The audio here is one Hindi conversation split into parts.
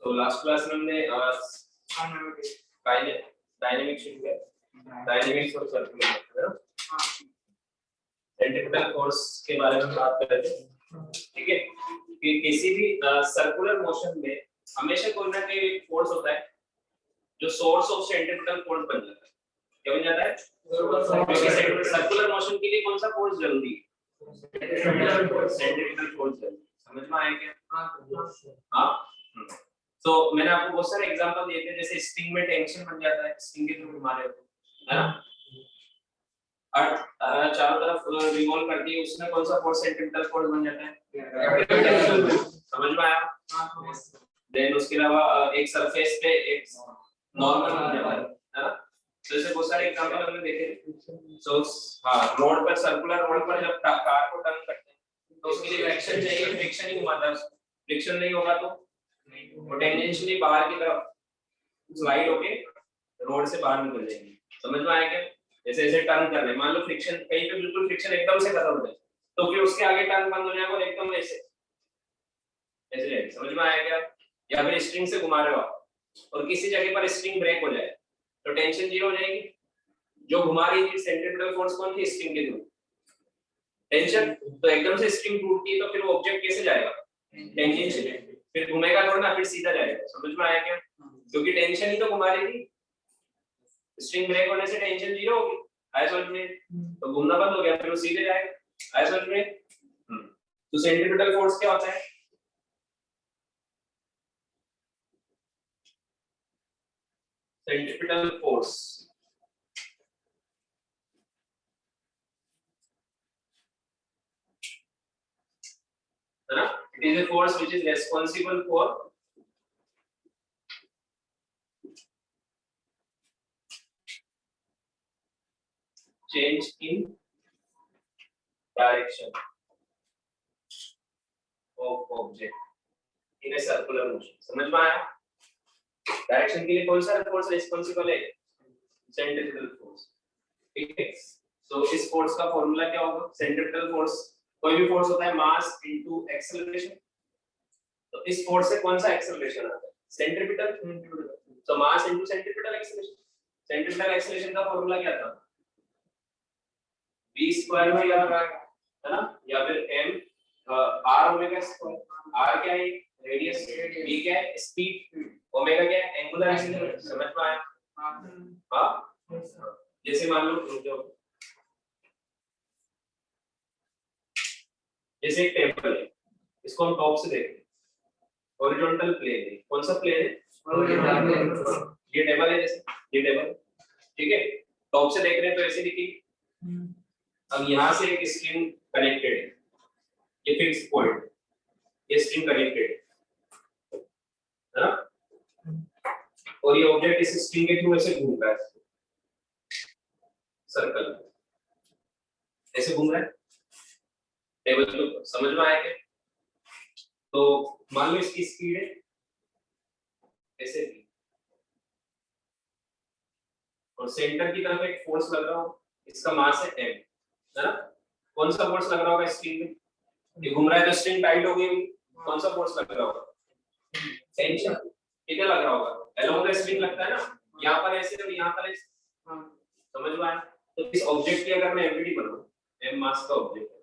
तो लास्ट क्लास में हमने डायनेमिक्स डायनेमिक्स और सर्कुलर सेंट्रीफ्यूगल फोर्स के बारे में बात कर रहे थे। ठीक है कि किसी भी सर्कुलर मोशन में हमेशा कोई ना कोई फोर्स होता है जो सोर्स ऑफ सेंट्रीफ्यूगल फोर्स बन जाता है। क्या बन जाता है? क्योंकि सर्कुलर मोशन के लिए कौन सा फोर्स जरूरी है? सेंट्रीफ्यूगल फोर्स जरूरी। समझ में आया क्या? हाँ। तो मैंने आपको बहुत सारे एग्जांपल दिए थे, जैसे स्ट्रिंग में टेंशन बन जाता है, स्ट्रिंग के थ्रू घुमा रहे हो, है ना? अर्थ चारों तरफ रिवॉल्व करती है, उसमें कौन सा फोर्स सेंट्रीफ्यूगल फोर्स बन जाता है? समझ में आया? देन उसके अलावा एक सरफेस पे एक नॉर्मल बन जाता है ना? तो ऐसे बहुत सारे एग्जांपल हमने देखे। सो हां, रोड पर सर्कुलर रोड पर जब कार को टर्न करते हैं तो उसके लिए फ्रिक्शन चाहिए, फ्रिक्शन ही घुमाता है। फ्रिक्शन नहीं होगा तो वो टेंजेंशियली बाहर की तरफ स्लाइड होके रोड से बाहर निकल जाएंगे। समझ में आया क्या? जैसे ऐसे टर्न कर रहे हैं, मान लो फ्रिक्शन कहीं पे बिल्कुल फ्रिक्शन एकदम से खत्म हो जाए तो फिर उसके आगे टर्न बंद हो जाएगा और एकदम ऐसे जाएगा। समझ में आया क्या? या फिर स्ट्रिंग से घुमा रहे हो आप और किसी जगह पर स्ट्रिंग ब्रेक हो जाए तो टेंशन जीरो हो जाएगी। जो घुमा रही थी सेंट्रीफ्यूगल फोर्स कौन थी? स्ट्रिंग के थ्रू टेंशन। तो एकदम से स्ट्रिंग टूटती है तो फिर वो ऑब्जेक्ट कैसे जाएगा? टेंजेंशियली। फिर घूमेगा थोड़ा ना, फिर सीधा जाएगा। समझ में आया क्या? क्योंकि टेंशन ही तो घुमा रही थी। स्ट्रिंग ब्रेक होने से टेंशन जीरो होगी, आया समझ में? तो घूमना बंद हो गया, फिर वो सीधे जाएगा। आया समझ में? तो सेंट्रीफ्यूगल फोर्स क्या होता है? सेंट्रीफ्यूगल फोर्स है ना? It is a force which is responsible for change in direction of object in a circular motion. समझ में आया? डायरेक्शन के लिए कौन सा फोर्स रिस्पांसिबल है? Centrifugal force. ठीक है। सो इस फोर्स का फॉर्मूला क्या होगा? सेंट्रीफ्यूगल फोर्स, कोई भी फोर्स होता है मास इनटू एक्सेलरेशन। तो इस फोर्स से कौन सा एक्सेलरेशन आता है? सेंट्रीफ्यूगल। तो mass into centrifugal acceleration. Centrifugal acceleration का फॉर्मूला क्या था? v स्क्वायर बाय r, है ना? या फिर m r omega square. r क्या है? रेडियस। v क्या है? स्पीड। ओमेगा क्या है? Angular acceleration. समझ में आया? हां। जैसे मान लो जैसे एक टेबल है, इसको हम टॉप से देखते हैं, हॉरिजॉन्टल प्लेन है। कौन सा प्लेन है? Horizontal plane. ये टेबल है, जैसे ये टेबल, ठीक है? टॉप से देख रहे हैं तो ऐसे दिखेगी। अब यहाँ से एक स्ट्रिंग कनेक्टेड है, ये फिक्स पॉइंट, ये स्ट्रिंग कनेक्टेड है ना? और ये ऑब्जेक्ट इस स्ट्रिंग के थ्रू ऐसे घूम रहा है, सर्कल ऐसे घूम रहा है टेबल के ऊपर। समझ में आया क्या? तो मान लो इसकी स्पीड है ऐसे भी, और सेंटर की तरफ एक फोर्स लग रहा हो, इसका मास है m, है ना? कौन सा फोर्स लग रहा होगा स्ट्रिंग में? ये घूम रहा है तो स्ट्रिंग टाइट हो गई, कौन सा फोर्स लग रहा होगा? टेंशन। कितना लग रहा होगा? अलोंग द स्ट्रिंग लगता है ना, यहाँ पर ऐसे और यहाँ पर ऐसे। समझ में आया? तो इस ऑब्जेक्ट की अगर मैं एमपीडी बनाऊं, m मास का ऑब्जेक्ट है,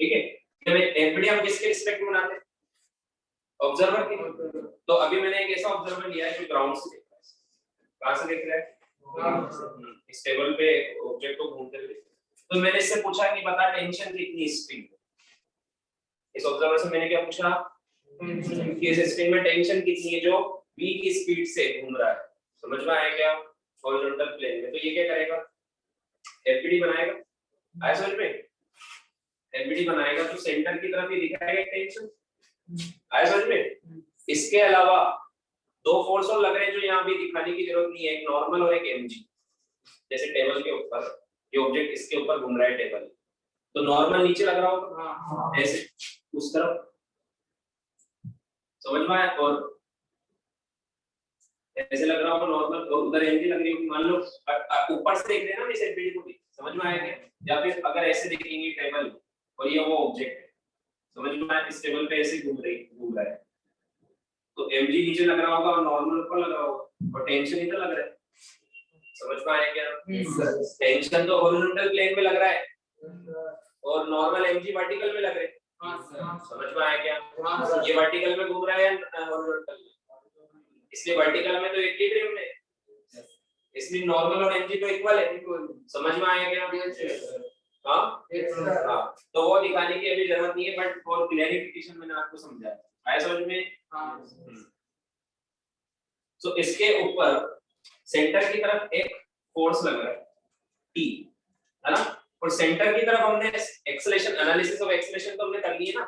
ठीक है? तो एमपीडी हम किसके रिस्पेक्ट में बनाते हैं? ऑब्जर्वर के। तो अभी मैंने एक ऐसा ऑब्जर्वर लिया है जो ग्राउंड से देख रहा है। कहां से देख रहा है? इस टेबल पे ऑब्जेक्ट को घूमते हुए। तो मैंने इससे पूछा कि बता टेंशन कितनी स्ट्रिंग। इस ऑब्जर्वर से मैंने क्या पूछा कि इस स्ट्रिंग में टेंशन कितनी है जो v की स्पीड से घूम रहा है। समझ में आया क्या? हॉरिजॉन्टल प्लेन में। तो ये क्या करेगा? एफबीडी बनाएगा। आया समझ में? एफबीडी बनाएगा तो सेंटर की तरफ ये दिखाएगा टेंशन। आया समझ में? इसके अलावा दो फोर्स और लग रहे हैं जो यहाँ भी दिखाने की जरूरत नहीं है, एक नॉर्मल और एक mg। जैसे टेबल के ऊपर ये ऑब्जेक्ट इसके ऊपर घूम रहा है टेबल, तो नॉर्मल नीचे लग रहा होगा ऐसे उस तरफ। समझ में आया? और ऐसे लग रहा होगा नॉर्मल, और उधर mg लग रही होगी। मान लो ऊपर से देख रहे हैं ना इस एफबीडी को भी। समझ में आया क्या? या फिर अगर ऐसे देखेंगे टेबल और ये वो ऑब्जेक्ट है, समझ में आया? इस टेबल पे ऐसे घूम रहा है, तो mg नीचे लग रहा होगा और नॉर्मल ऊपर लग रहा होगा और टेंशन इधर लग रहा है। समझ में आया क्या? टेंशन तो हॉरिजॉन्टल प्लेन में लग रहा है और नॉर्मल mg वर्टिकल में लग रहे हैं। समझ में आया क्या? ये वर्टिकल में घूम रहा है हॉरिजॉन्टल, इसलिए वर्टिकल में तो इक्विलिब्रियम में, इसलिए नॉर्मल और mg तो इक्वल है। समझ में आया क्या? हाँ हाँ, तो वो दिखाने की अभी जरूरत नहीं है, बट फॉर क्लैरिफिकेशन मैंने आपको समझाया। आया समझ में? तो इसके ऊपर सेंटर की तरफ एक फोर्स लग रहा है T, है ना? और सेंटर की तरफ हमने एक्सेलरेशन, एनालिसिस ऑफ एक्सेलरेशन तो हमने कर ली है ना।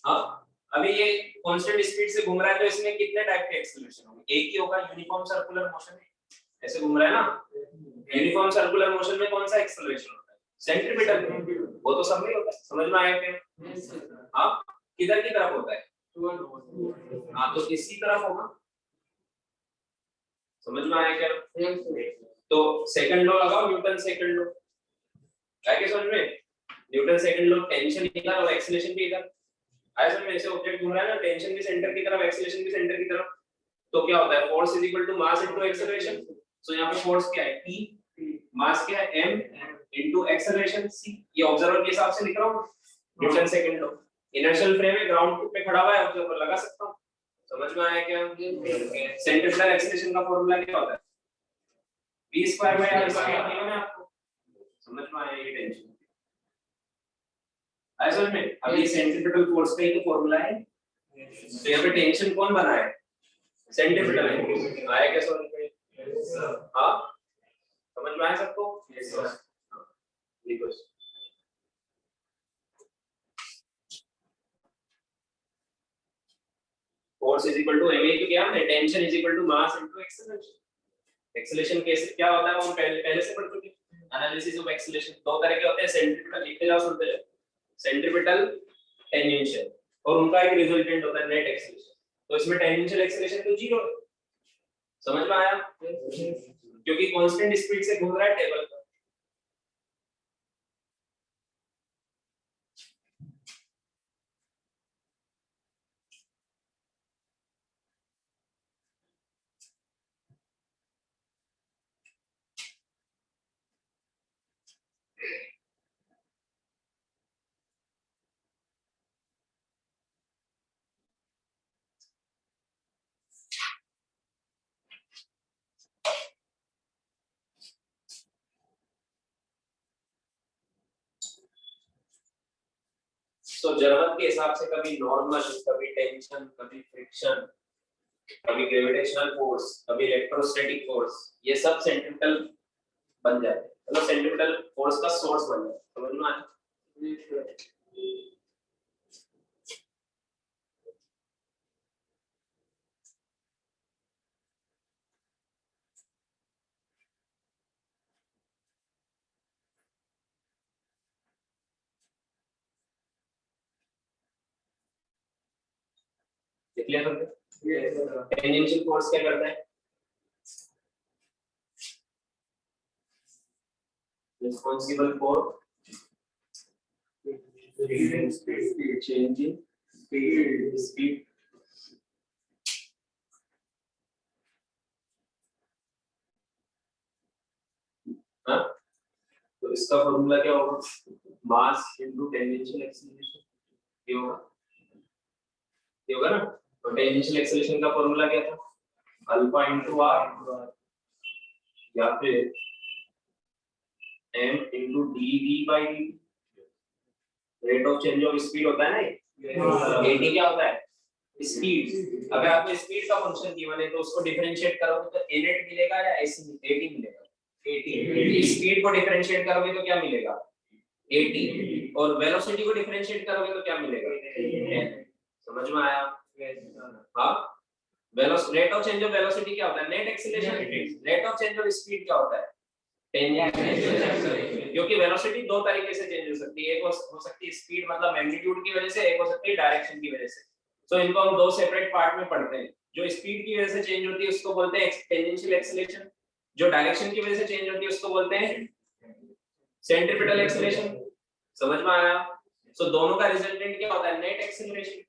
हाँ, अभी ये कांस्टेंट स्पीड से घूम रहा है, तो इसमें कितने टाइप के एक्सेलरेशन होंगे? एक ही होगा, यूनिफॉर्म सर्कुलर मोशन में ऐसे घूम रहा है ना। यूनिफॉर्म सर्कुलर मोशन में कौन सा एक्सेलरेशन होता है? सेंट्रीपिटल। वो तो सब में होता है। समझ में आया क्या? हाँ, किधर की तरफ होता है? हाँ, तो इसी तरफ होगा। समझ में आया क्या? तो सेकंड लॉ लगाओ, न्यूटन सेकंड लॉ। क्या क्या समझ में? न्यूटन सेकंड लॉ, टेंशन इधर और एक्सेलरेशन भी इधर। आया समझ में? ऐसे ऑब्जेक्ट घूम रहा है ना, टेंशन भी सेंटर की तरफ, एक्सेलरेशन भी सेंटर की तरफ, तो क्या होता है? Force is equal to mass into acceleration. So यहाँ पे फोर्स क्या है? T, मास क्या है? M into acceleration C। ये ऑब्जर्वर के हिसाब से लिख रहा हूँ, Newton second law. Inertial frame है, ग्राउंड पे खड़ा हुआ है, ऑब्जर्वर लगा सकता हूँ। समझ में आया क्या? सेंट्रीपिटल एक्सेलरेशन का फार्मूला क्या होता है? v square by r square दिया ना आपको। समझ में आया ये टेंशन? आया समझ में? अब ये सेंट्रीपिटल फोर्स का ही तो फार्मूला है। तो यहाँ पे टेंशन कौन बना है? सेंट्रीपिटल। आया क्या समझ में? हाँ, समझ में आया सबको? Yes sir. देखो force is equal to ma, तो क्या है? Tension is equal to mass into acceleration. Acceleration कैसे क्या होता है वो पहले से पढ़ चुके हैं। एनालिसिस ऑफ एक्सेलरेशन दो तरह के होते हैं, सेंट्रीपिटल, लिखते जाओ सुनते जाओ, सेंट्रीपिटल, टेंजेंशियल, और उनका एक रिजल्टेंट होता है नेट एक्सेलरेशन। तो इसमें टेंजेंशियल एक्सेलरेशन तो जीरो है। समझ में आया? क्योंकि कांस्टेंट स्पीड से घूम रहा है टेबल पर। तो जरूरत के हिसाब से कभी नॉर्मल, कभी टेंशन, कभी फ्रिक्शन, कभी ग्रेविटेशनल फोर्स, कभी इलेक्ट्रोस्टैटिक फोर्स, ये सब सेंट्रीपिटल बन जाते हैं। मतलब सेंट्रीपिटल फोर्स का सोर्स बन जाता है। समझ में आया? क्लियर हो गया? टेंजेंशियल फोर्स क्या करता है? रिस्पांसिबल फॉर changing speed हाँ, तो इसका फॉर्मूला क्या होगा? Mass into tangential acceleration. ये होगा, ये होगा ना। तो टेंजेंशियल एक्सेलरेशन का फॉर्मूला क्या था? अल्फा इनटू आर या फिर m into dv by dt। Rate of change of speed होता है ना, ये क्या होता है? स्पीड। अगर आपको स्पीड का फंक्शन गिवन है तो उसको डिफरेंशिएट करोगे तो a नेट मिलेगा या ac at मिलेगा? at। स्पीड को डिफरेंशिएट करोगे तो क्या मिलेगा? at। और वेलोसिटी को डिफरेंशिएट करोगे तो क्या मिलेगा? समझ में आया? हाँ, rate of change of velocity क्या होता है? Net acceleration. Rate of change of speed क्या होता है? टेंजेंशियल। क्योंकि वेलोसिटी दो तरीके से चेंज हो सकती है, एक हो सकती है स्पीड मतलब मैग्नीट्यूड की वजह से, एक हो सकती है डायरेक्शन की वजह से। तो इनको हम दो सेपरेट पार्ट में पढ़ते हैं। जो स्पीड की वजह से चेंज होती है उसको बोलते हैं टेंजेंशियल एक्सीलरेशन, जो डायरेक्शन की वजह से चेंज होती है उसको बोलते हैं सेंट्रीपिटल एक्सीलरेशन। समझ में आया? सो दोनों का रिजल्टेंट क्या होता है? Net acceleration.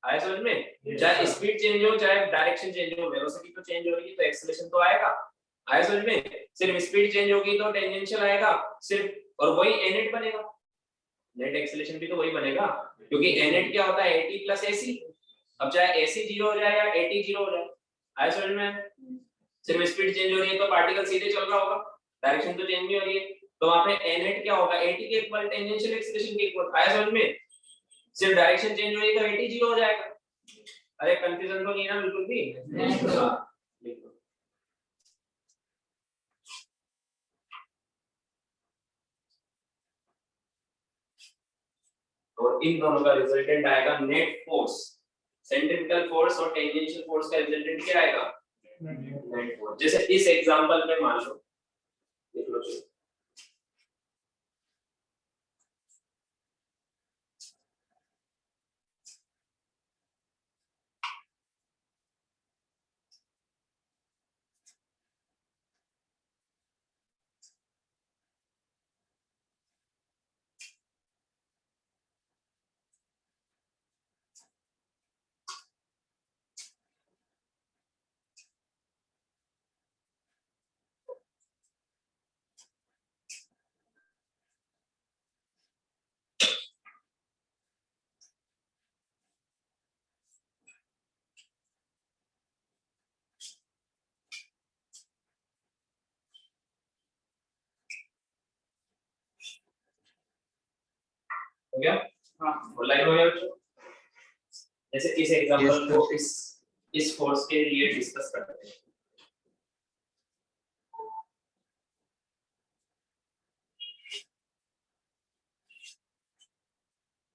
आया समझ में? चाहे स्पीड चेंज हो चाहे डायरेक्शन चेंज हो, वेलोसिटी तो चेंज हो रही है तो एक्सेलरेशन तो आएगा। आया समझ में? सिर्फ स्पीड चेंज होगी तो टेंजेंशियल आएगा सिर्फ, और वही एनेट बनेगा, नेट एक्सेलरेशन भी तो वही बनेगा, क्योंकि एनेट क्या होता है एटी प्लस एसी। अब चाहे एसी जीरो हो जाए या एटी जीरो हो जाए, आया समझ में? सिर्फ स्पीड चेंज हो रही है तो पार्टिकल सीधे चल रहा होगा, डायरेक्शन तो चेंज नहीं हो रही है, तो वहां पे एनेट क्या होगा एटी के इक्वल, टेंजेंशियल एक्सेलरेशन के इक्वल। आया समझ में? सिर्फ डायरेक्शन चेंज हो रही है तो एटी जीरो हो जाएगा। अरे कंफ्यूजन तो नहीं ना बिल्कुल भी? हां बिल्कुल। और इन दोनों का रिजल्टेंट आएगा नेट फोर्स, सेंट्रिपिटल फोर्स और टेंजेंशियल फोर्स का रिजल्टेंट क्या आएगा? Net force. जैसे इस एग्जांपल में मान लो, देख लो हो गया? हां लाइन हो गया बच्चों? जैसे इस एग्जांपल को इस फोर्स के लिए डिस्कस करते हैं।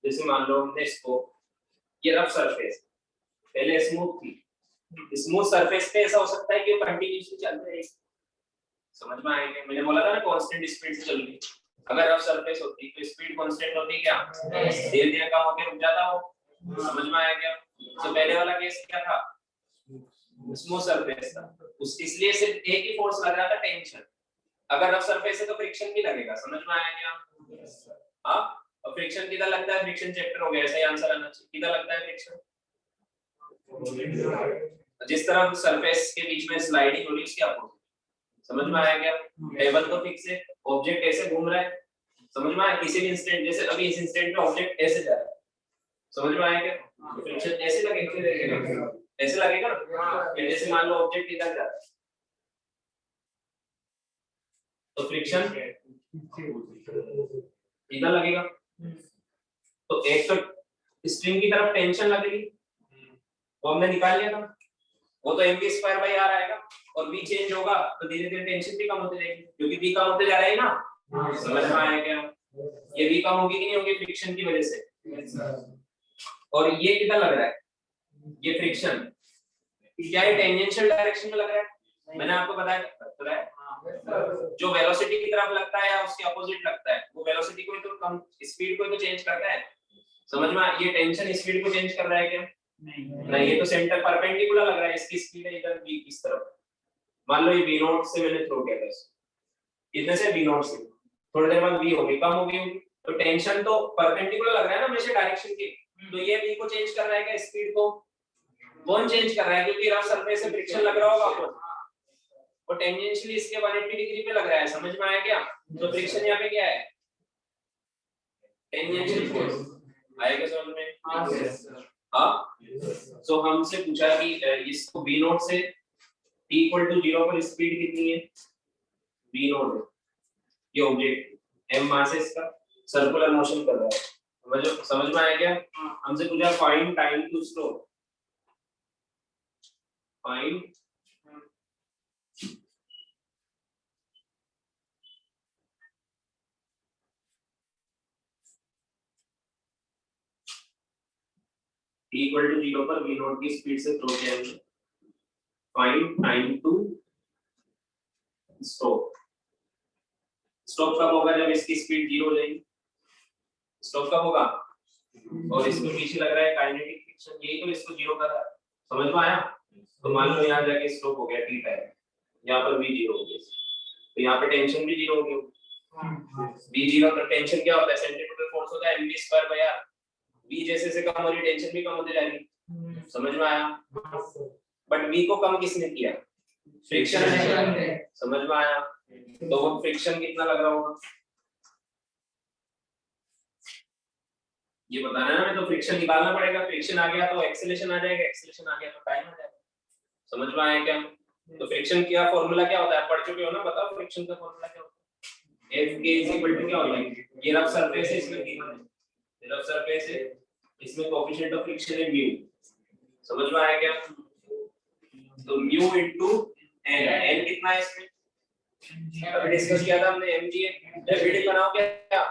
जैसे मान लो हमने इसको, ये रफ सरफेस पहले स्मूथ थी, स्मूथ सरफेस पे ऐसा हो सकता है कि वो कंटीन्यूअसली चल रही है, समझ में आएगा? मैंने बोला था ना कांस्टेंट स्पीड से चल रही है। अगर रफ सरफेस होती तो स्पीड कांस्टेंट होती क्या? धीरे धीरे कम होकर रुक जाता वो, समझ में आया क्या? तो पहले वाला केस क्या था? स्मूथ सरफेस था, उस इसलिए सिर्फ एक ही फोर्स लग रहा था, टेंशन। अगर रफ सरफेस है तो फ्रिक्शन भी लगेगा, समझ में आया क्या? हाँ, और फ्रिक्शन किधर लगता है? फ्रिक्शन चैप्टर हो गया, ऐसा ही आंसर आना चाहिए। किधर लगता है फ्रिक्शन? जिस तरह सरफेस के बीच में स्लाइडिंग हो रही है उसके अपोजिट, समझ में आया क्या? टेबल तो फिक्स है, ऑब्जेक्ट ऐसे घूम रहा है, समझ में आया? किसी भी इंस्टेंट, जैसे अभी इस इंस्टेंट में ऑब्जेक्ट ऐसे जा रहा है, समझ में आया क्या? फ्रिक्शन ऐसे लगेगा, ऐसे लगेगा ना, जैसे मान लो ऑब्जेक्ट इधर जा रहा है तो फ्रिक्शन इधर लगेगा, तो एक तो स्ट्रिंग की तरफ टेंशन लगेगी, वो हमने निकाल लिया था, वो तो mv स्क्वायर बाई r आएगा, और v चेंज होगा तो धीरे धीरे टेंशन भी कम होती जाएगी, क्योंकि v कम होते जा रहा है ना, समझ में आया क्या? ये v कम होगी कि नहीं होगी फ्रिक्शन की वजह से, और ये किधर लग रहा है? ये फ्रिक्शन क्या है? टेंजेंशियल डायरेक्शन में लग रहा है, मैंने आपको बताया जो वेलोसिटी की तरफ लगता है या उसके अपोजिट लगता है, वो वेलोसिटी को तो कम, स्पीड को तो चेंज करता है, समझ में? ये टेंशन स्पीड को चेंज कर रहा है क्या? नहीं, ये तो सेंटर परपेंडिकुलर लग रहा है, इसकी स्पीड है इधर v किस तरफ, मान लो ये v नॉट से मैंने थ्रो किया था इसको, इधर से v नॉट से, थोड़ी देर बाद v होगी, कम होगी, तो टेंशन तो परपेंडिकुलर लग रहा है ना हमेशा डायरेक्शन की, तो ये v को चेंज कर रहा है क्या? स्पीड को कौन चेंज कर रहा है? क्योंकि रफ सरफेस से फ्रिक्शन लग रहा होगा आपको, और टेंजेंशियली इसके 180 डिग्री पे लग रहा है, समझ में आया क्या? तो फ्रिक्शन यहाँ पे क्या है? Tangential force. आएगा समझ में? हाँ, सो हमसे पूछा कि इसको v नॉट से t इक्वल टू 0 पर स्पीड कितनी है? v नॉट है, ये ऑब्जेक्ट m मास है, इसका सर्कुलर मोशन कर रहा है, समझ में आया क्या? हमसे पूछा find time to slope, find t equal to 0 पर v नॉट की स्पीड से थ्रो किया है, find time to stop. Stop कब होगा? जब इसकी स्पीड 0 हो जाएगी। स्टॉप कब होगा? और इसको पीछे लग रहा है काइनेटिक फ्रिक्शन, यही तो इसको 0 कर रहा है, समझ में आया? तो मान लो यहाँ जाके स्टॉप हो गया t टाइम, यहाँ पर v 0 हो गया, तो यहाँ पे टेंशन भी 0 हो गई, v 0 तो टेंशन क्या होता है? सेंट्रीफ्यूगल फोर्स होता है mv square by r, v जैसे से कम हो रही टेंशन भी कम होती जा रही है, समझ में आया? बट v को कम किसने किया? फ्रिक्शन ने। समझ में आया? तो वो फ्रिक्शन कितना लग रहा होगा ये बताना है ना, तो फ्रिक्शन निकालना पड़ेगा। फ्रिक्शन आ गया तो एक्सेलरेशन आ जाएगा, एक्सेलरेशन आ गया तो टाइम आ जाएगा। समझ में आया क्या? तो फ्रिक्शन क्या फॉर्मूला क्या होता है, पढ़ चुके हो ना? बताओ फ्रिक्शन का फॉर्मूला क्या होता है? F K = क्या होता है? ये रफ सरफेस है, इसमें गिवन है रफ सरफेस है, इसमें कोएफिशिएंट ऑफ फ्रिक्शन है म्यू। समझ में आया क्या? तो म्यू इनटू n कितना है इसमें? अभी डिस्कस किया था हमने mg डेफिनेट बनाओ क्या?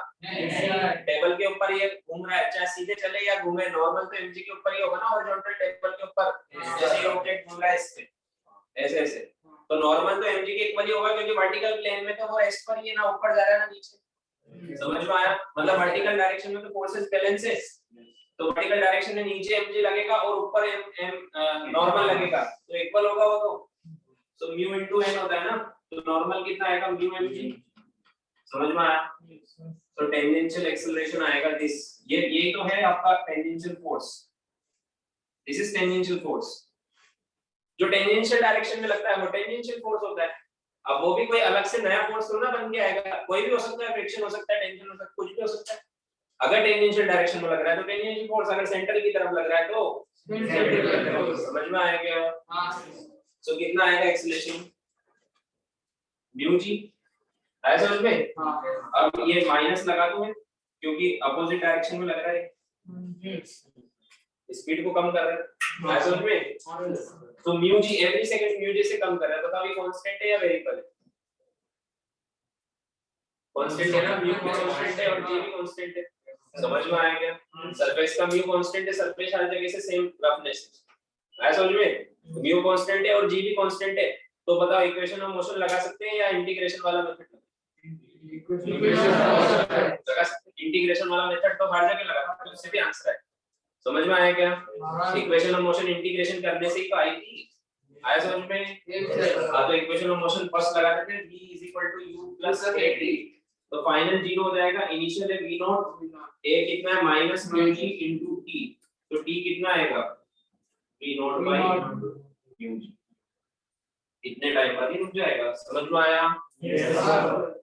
टेबल के ऊपर ये घूम रहा है, चाहे सीधे चले या घूमे, नॉर्मल तो mg के ऊपर ही होगा ना, हॉरिजॉन्टल टेबल के ऊपर जैसे ये ऑब्जेक्ट घूम रहा है इस पे ऐसे ऐसे, तो नॉर्मल तो mg के इक्वल ही होगा, क्योंकि वर्टिकल प्लेन में तो वो s पर ही है ना, ऊपर जा रहा है ना नीचे। समझ में आया? मतलब वर्टिकल डायरेक्शन में तो फोर्सेस बैलेंस है, तो वर्टिकल डायरेक्शन में नीचे mg लगेगा और ऊपर नॉर्मल लगेगा, तो इक्वल होगा वो तो म्यू इनटू n होता है ना, तो नॉर्मल कितना आएगा? Mu mg। समझ में आया? तो टेंजेंशियल एक्सेलरेशन आएगा दिस, ये तो है आपका tangential force, this is tangential force. जो टेंजेंशियल डायरेक्शन में लगता है वो टेंजेंशियल फोर्स होता है। अब वो भी कोई अलग से नया फोर्स थोड़ा बन के आएगा, कोई भी हो सकता है, फ्रिक्शन हो सकता है, टेंशन हो सकता है, कुछ भी हो सकता है। अगर टेंजेंशियल डायरेक्शन में लग रहा है तो टेंजेंशियल फोर्स, अगर सेंटर की तरफ लग रहा है तो समझ में आया क्या? सो कितना आएगा एक्सेलरेशन? म्यू जी आया समझ में? अब ये माइनस लगा दूं मैं, क्योंकि अपोजिट डायरेक्शन में लग रहा है, स्पीड को कम कर रहा है। आया समझ में? तो mu G every second mu G से कम कर रहा है, बताओ ये कांस्टेंट है या वेरिएबल है? कांस्टेंट है ना, म्यू भी कांस्टेंट है और जी भी कांस्टेंट है। समझ में आया क्या? सरफेस का म्यू कांस्टेंट है, सरफेस हर जगह से सेम रफनेस। आया समझ में? म्यू कांस्टेंट है और जी भी कांस्टेंट है, तो बताओ इक्वेशन ऑफ मोशन लगा सकते हैं या इंटीग्रेशन वाला मेथड? इंटीग्रेशन वाला मेथड तो हर जगह लगा, तो उससे भी आंसर है। समझ में आया क्या? इक्वेशन ऑफ मोशन इंटीग्रेशन करने से ही तो आएगी। आया समझ में? हां, तो इक्वेशन ऑफ मोशन फर्स्ट लगा देते हैं, v = u + at, तो फाइनल 0 हो जाएगा। इनिशियल है v नॉट, a कितना है -μg * t, तो t कितना आएगा? v not / μg। इतने टाइम बाद ही रुक जाएगा। समझ में आया? Yes sir.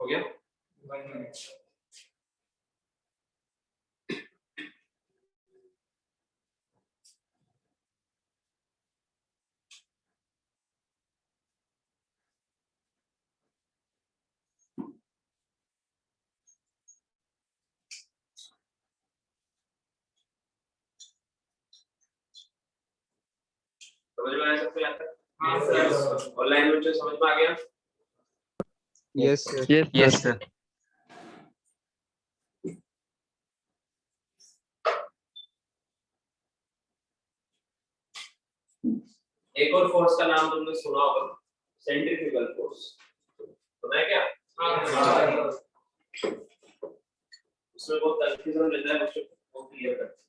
हो गया? 1 मिनट। समझ में आया सबको यहाँ तक? हां सर। ऑनलाइन में जो समझ में आ गया? Yes sir. Yes sir. एक और फोर्स का नाम तुमने सुना होगा, सेंट्रीफ्यूगल फोर्स। सुना है क्या? हां। कंफ्यूजन रहता है वो क्लियर करते हैं।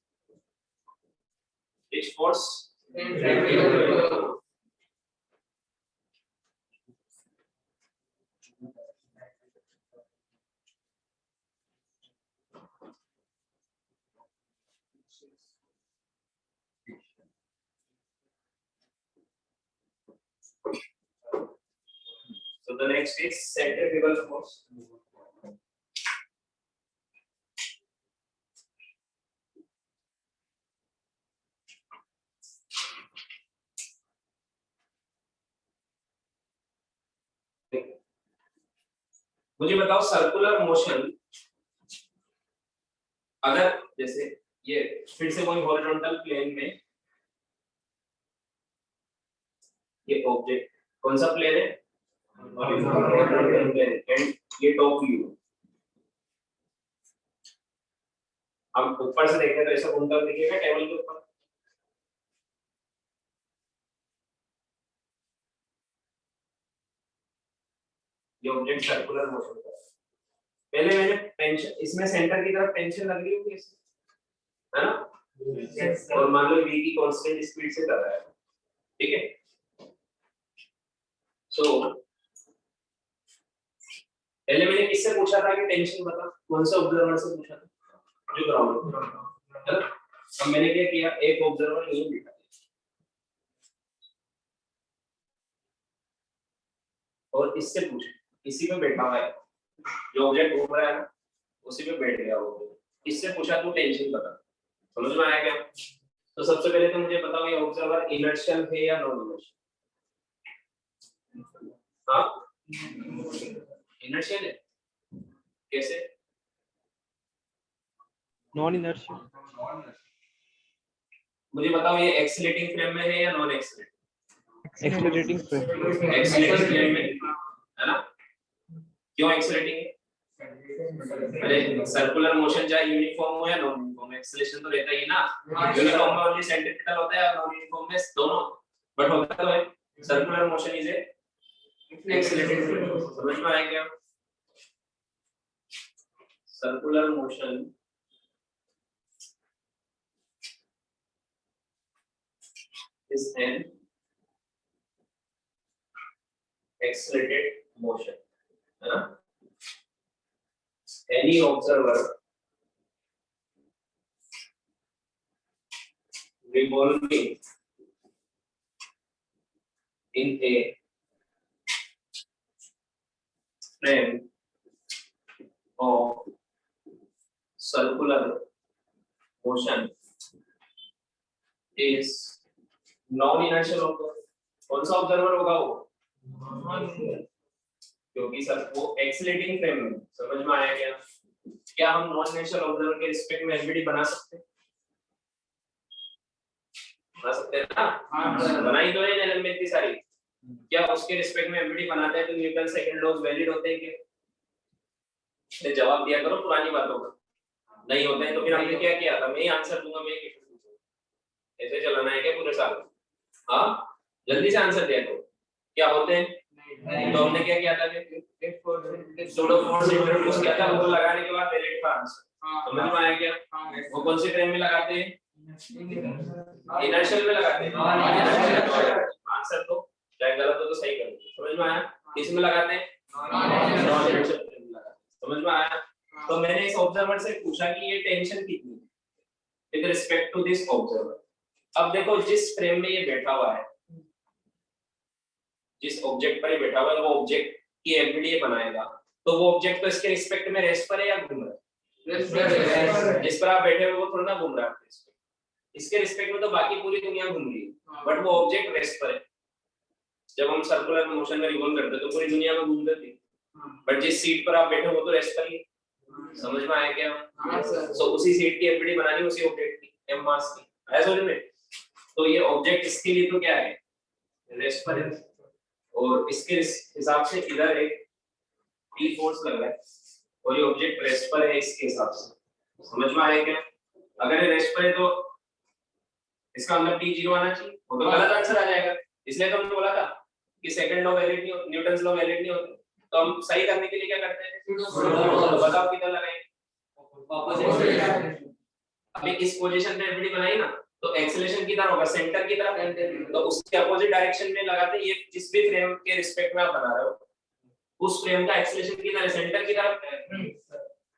Which force? So the next is centrifugal force. मुझे बताओ सर्कुलर मोशन अगर जैसे ये फिर से वही हॉरिजॉन्टल प्लेन में ये ऑब्जेक्ट कौन सा प्लेन है हॉरिजॉन्टल प्लेन एंड ये टॉप व्यू हम ऊपर से देखें तो ऐसा घूमता दिखेगा टेबल के ऊपर ये ऑब्जेक्ट सर्कुलर मोशन कर रहा है पहले मैंने टेंशन इसमें सेंटर की तरफ टेंशन लग रही होगी इसमें है ना और मान लो v की कांस्टेंट स्पीड से कर रहा है ठीक है सो पहले मैंने किससे पूछा था कि टेंशन बता कौन सा ऑब्जर्वर से पूछा था जो ग्राउंड है ना अब मैंने क्या किया एक ऑब्जर्वर यहीं बिठा दिया और इससे पूछा इसी पे बैठा हुआ है जो ऑब्जेक्ट घूम रहा है ना उसी पे बैठ गया वो इससे पूछा तो टेंशन बता समझ में आया क्या तो सबसे पहले तो मुझे बताओ ये ऑब्जर्वर इनर्शियल है या नॉन इनर्शियल हाँ इनर्शियल है कैसे नॉन इनर्शियल मुझे बताओ ये एक्सीलरेटिंग फ्रेम में है या non accelerating frame accelerating frame में है ना क्यों एक्सीलरेटिंग है अरे सर्कुलर मोशन चाहे यूनिफॉर्म हो या नॉन यूनिफॉर्म एक्सीलरेशन तो रहता ही है ना यूनिफॉर्म में ओनली सेंट्रिपिटल होता है और नॉन यूनिफॉर्म में दोनों बट होता तो है सर्कुलर मोशन इज एक्सीलरेटिंग समझ में आया क्या circular motion is an accelerated motion है ना any observer revolving in a frame of circular motion is non inertial observer कौन सा ऑब्जर्वर होगा वो क्योंकि सर वो एक्सीलरेटिंग फ्रेम में समझ में आया क्या हम नॉन इनर्शियल ऑब्जर्वर के रिस्पेक्ट में एलबीडी बना सकते हैं ना बनाई तो है एनएल में इतनी सारी क्या उसके रिस्पेक्ट में एलबीडी बनाते हैं तो न्यूटन सेकंड लॉज वैलिड होते हैं क्या जवाब दिया करो पुरानी बातों का नहीं होते हैं तो फिर हमने क्या किया था मैं ही आंसर दूंगा मैं ऐसे चलाना है क्या पूरे साल हाँ जल्दी से आंसर दिया करो क्या होते हैं तो हमने क्या किया था कि सूडो फोर्स इंट्रोड्यूस किया था उनको लगाने के बाद वैलिड था आंसर समझ में आया क्या वो कौन से फ्रेम में लगाते हैं इनर्शियल में लगाते हैं आंसर तो चाहे गलत हो तो सही करो समझ में आया किसमें लगाते हैं नॉन इनर्शियल फ्रेम में लगाते हैं समझ में आया तो मैंने इस ऑब्जर्वर से पूछा कि ये टेंशन कितनी है with respect to this observer अब देखो जिस फ्रेम में ये बैठा हुआ है जिस ऑब्जेक्ट पर ये बैठा हुआ है वो ऑब्जेक्ट की एलबीडी बनाएगा तो वो ऑब्जेक्ट तो इसके रिस्पेक्ट में रेस्ट पर है या घूम रहा है जिस पर आप बैठे हो वो थोड़ा ना घूम रहा है इसके रिस्पेक्ट में तो बाकी पूरी दुनिया घूम रही है बट वो ऑब्जेक्ट रेस्ट पर है जब हम सर्कुलर मोशन में रिवॉल्व करते हैं तो पूरी दुनिया में घूम रही है बट जिस सीट पर आप बैठे हो वो तो रेस्ट पर ही समझ में आया क्या सो उसी सीट की एलबीडी बनानी उसी ऑब्जेक्ट की एम मास की आया समझ में तो ये ऑब्जेक्ट इसके लिए तो क्या है रेस्ट पर है और इसके हिसाब से इधर एक टी फोर्स लग रहा है और ये ऑब्जेक्ट रेस्ट पर है इसके हिसाब से समझ में आया क्या अगर ये रेस्ट पर है तो इसका मतलब टी 0 आना चाहिए वो तो गलत आंसर आ जाएगा इसलिए तो हमने बोला था कि सेकंड लॉ वैलिड नहीं होता न्यूटन्स लॉ वैलिड नहीं होता तो हम सही करने के लिए क्या करते हैं तो बताओ किधर लगाएंगे अभी इस पोजीशन पे एफडी बनाई ना, तो एक्सेलरेशन किधर होगा, सेंटर की तरफ, तो उसके अपोजिट डायरेक्शन में लगाते हैं। ये जिस भी फ्रेम के रिस्पेक्ट में आप बना रहे हो उस फ्रेम का एक्सेलरेशन किधर है, सेंटर की तरफ,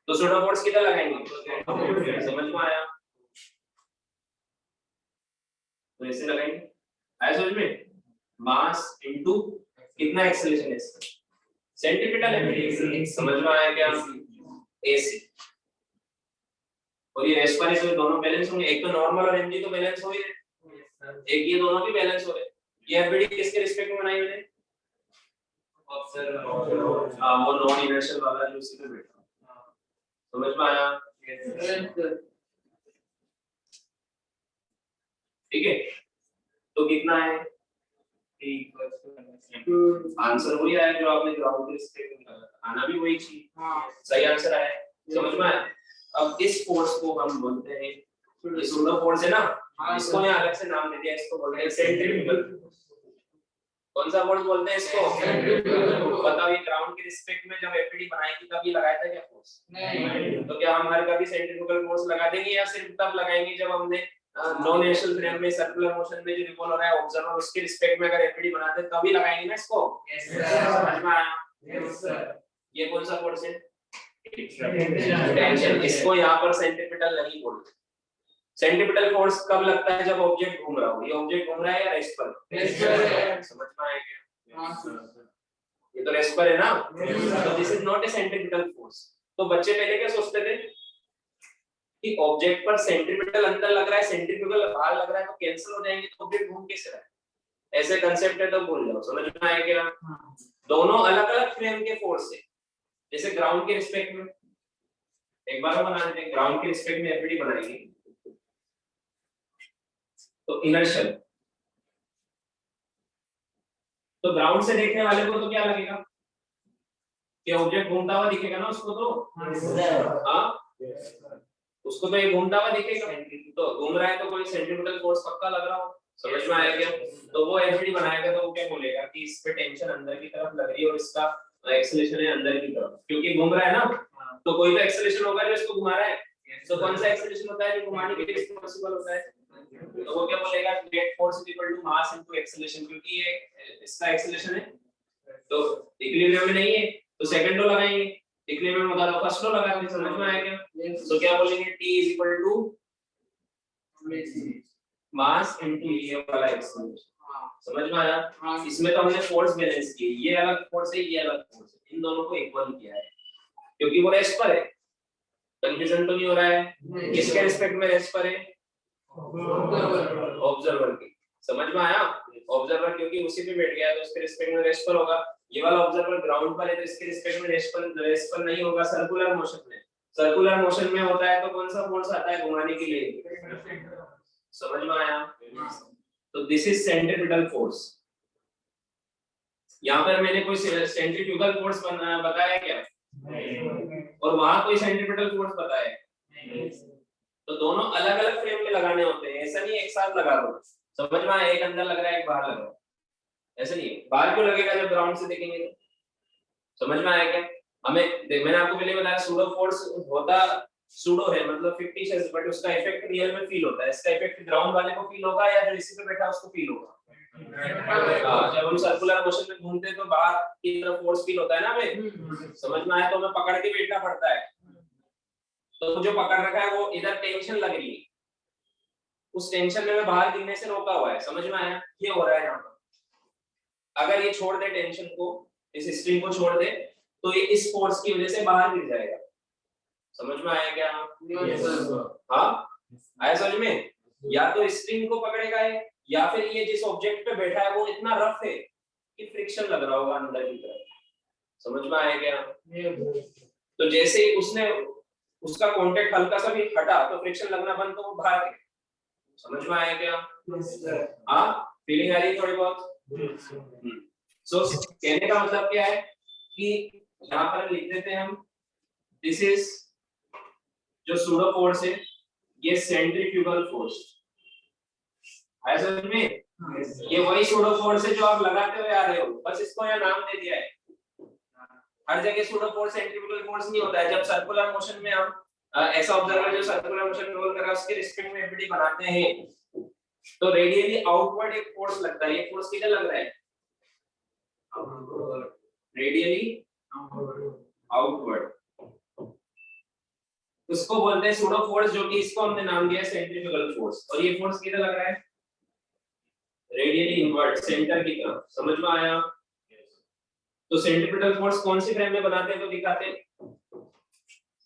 तो सूडो फोर्स किधर लगाएंगे, समझ में आया, तो ऐसे लगाएंगे, आया समझ में, मास इनटू कितना एक्सेलरेशन है इसका, सेंटीमीटर है, समझ में आया क्या, एसी, और ये रेस पर इसमें दोनों बैलेंस होंगे, एक तो नॉर्मल और एमजी तो बैलेंस हो ही रहे, एक ये दोनों भी बैलेंस हो रहे, ये एफबीडी किसके रिस्पेक्ट में बनाई मैंने, हाँ वो नॉन इनर्शियल वाला जो उसी पे बैठा, समझ में आया, ठीक है, तो कितना है, आंसर वही आया जो आपने ग्राउंड के रिस्पेक्ट में निकाला था, आना भी वही चीज, सही आंसर आया, समझ में आया। अब इस फोर्स को हम बोलते हैं, ये सूडो फोर्स है ना, इसको यहाँ अलग से नाम दे दिया, इसको बोलते हैं सेंट्रीफ्यूगल, कौन सा फोर्स बोलते हैं इसको, बताओ, ये ग्राउंड के रिस्पेक्ट में जब एफईडी बनाई थी तब ये लगाया था क्या फोर्स, नहीं, तो क्या हम हर कभी सेंट्रीफ्यूगल फोर्स लगा देंगे या सिर्फ तब लगाएंगे जब हमने नॉन इनर्शियल फ्रेम में सर्कुलर मोशन में जो रिवॉल्व हो रहा है ऑब्जर्वर उसके रिस्पेक्ट में अगर एफईडी बनाते हैं तभी लगाएंगे ना इसको, समझ में आया, ये कौन सा फोर्स है, टेंशन, इसको यहाँ पर सेंट्रीपिटल नहीं बोलते, सेंट्रीपिटल फोर्स कब लगता है जब ऑब्जेक्ट घूम रहा हो, ये ऑब्जेक्ट घूम रहा है या रेस्ट पर, समझ में आया क्या, ये तो रेस्ट पर है ना, तो this is not a centripetal force. तो बच्चे पहले क्या सोचते थे कि ऑब्जेक्ट पर सेंट्रीपिटल अंदर लग रहा है, सेंट्रीफ्यूगल बाहर लग रहा है, तो कैंसिल हो जाएंगे, तो ऑब्जेक्ट घूम कैसे रहा है, ऐसे कांसेप्ट है तो भूल जाओ, समझ में आया क्या, दोनों अलग अलग फ्रेम के फोर्स है, जैसे ग्राउंड के रिस्पेक्ट में एक बार बना देते हैं, ग्राउंड के रिस्पेक्ट में एफईडी बनाएंगे तो इनर्शियल, तो ग्राउंड से देखने वाले को तो क्या लगेगा कि ऑब्जेक्ट घूमता हुआ दिखेगा ना उसको, तो हाँ उसको तो ये घूमता हुआ दिखेगा, तो घूम रहा है तो कोई सेंट्रीपिटल फोर्स पक्का लग रहा हो, समझ में आया क्या, तो वो एफईडी बनाएगा तो वो क्या बोलेगा कि इस पे टेंशन अंदर की तरफ लग रही है और इसका एक्सेलरेशन है अंदर की तरफ, क्योंकि घूम रहा है ना, तो कोई तो एक्सेलरेशन होगा जो इसको घुमा रहा है, तो कौन सा एक्सेलरेशन होता है जो घुमाने के लिए रिस्पांसिबल होता है, तो वो क्या बोलेगा, net force is equal to mass into acceleration, क्योंकि ये इसका एक्सेलरेशन है तो इक्विलिब्रियम में नहीं है तो सेकंड लो लगाएंगे, इक्विलिब्रियम में होगा तो फर्स्ट लो लगाएंगे, समझ में आया क्या, तो क्या बोलेंगे T is equal to mass into ये वाला एक्सेलरेशन, समझ में आया, इसमें तो हमने फोर्स बैलेंस किए, ये अलग फोर्स है ये अलग फोर्स है, इन दोनों को इक्वल किया है क्योंकि वो रेस्ट पर है, कंफ्यूजन तो नहीं हो रहा है, किसके रिस्पेक्ट में रेस्ट पर है, ऑब्जर्वर की, समझ में आया, ऑब्जर्वर क्योंकि उसी पे बैठ गया है तो उसके रिस्पेक्ट में रेस्ट पर होगा, ये वाला ऑब्जर्वर ग्राउंड पर है तो इसके रिस्पेक्ट में रेस्ट पर नहीं होगा, सर्कुलर मोशन में होता है तो कौन सा फोर्स आता है घुमाने के लिए, समझ में आया, तो दिस इज सेंट्रीपिटल फोर्स, यहाँ पर मैंने कोई सेंट्रीफ्यूगल फोर्स बताया क्या, और वहां कोई सेंट्रीपिटल फोर्स बताया, तो दोनों अलग अलग फ्रेम में लगाने होते हैं, ऐसा नहीं एक साथ लगा दो, समझ में आया, एक अंदर लग रहा है एक बाहर लग रहा है, ऐसा नहीं है, बाहर क्यों लगेगा जब ग्राउंड से देखेंगे तो, समझ में आया क्या, मैंने आपको पहले बताया सूडो फोर्स होता सूडो है मतलब फिक्टिशियस, बट उसका इफेक्ट रियल में फील होता है, इसका इफेक्ट ग्राउंड वाले को फील होगा या जो इसी पे बैठा उसको फील होगा, जब हम सर्कुलर मोशन में घूमते हैं तो बाहर की तरफ फोर्स फील होता है ना हमें, समझ में आया, तो हमें पकड़ के बैठना पड़ता है, तो जो पकड़ रखा है वो इधर टेंशन लग रही है, उस टेंशन में बाहर गिरने से रोका हुआ है, समझ में आया, ये हो रहा है यहाँ पर, अगर ये छोड़ दे टेंशन को, इस स्ट्रिंग को छोड़ दे तो ये इस फोर्स की वजह से बाहर गिर जाएगा, समझ में आया क्या, हाँ आया समझ में, या तो स्ट्रिंग को पकड़ेगा है या फिर ये जिस ऑब्जेक्ट पे बैठा है वो इतना रफ है कि फ्रिक्शन लग रहा होगा अंदर की तरफ, समझ में आया क्या, तो जैसे ही उसने उसका कांटेक्ट हल्का सा भी हटा तो फ्रिक्शन लगना बंद, तो वो बाहर गिरे, समझ में आया क्या, हाँ फीलिंग आ रही है थोड़ी बहुत, सो कहने का मतलब क्या है कि यहाँ पर लिख देते हैं हम, दिस इज जो सूडो फोर्स है ये सेंट्रीफ्यूगल फोर्स, आया समझ में, ये वही सूडो फोर्स है जो आप लगाते हुए आ रहे हो, बस इसको यहाँ नाम दे दिया है, हर जगह सूडो फोर्स सेंट्रीफ्यूगल फोर्स नहीं होता है, जब सर्कुलर मोशन में हम ऐसा ऑब्जर्वर जो सर्कुलर मोशन रोल कर रहा है उसके रिस्पेक्ट में एफबीडी बनाते हैं तो रेडियली आउटवर्ड एक फोर्स लगता है, ये फोर्स किधर लग रहा है? रेडियली आउटवर्ड, उसको बोलते हैं सूडो फोर्स, जो कि इसको हमने नाम दिया सेंट्रीफ्यूगल फोर्स। और ये फोर्स किधर लग रहा है? रेडियली इनवर्ट, सेंटर की तरफ। समझ में आया? तो सेंट्रीफ्यूगल फोर्स कौन सी फ्रेम में बनाते हैं तो दिखाते हैं?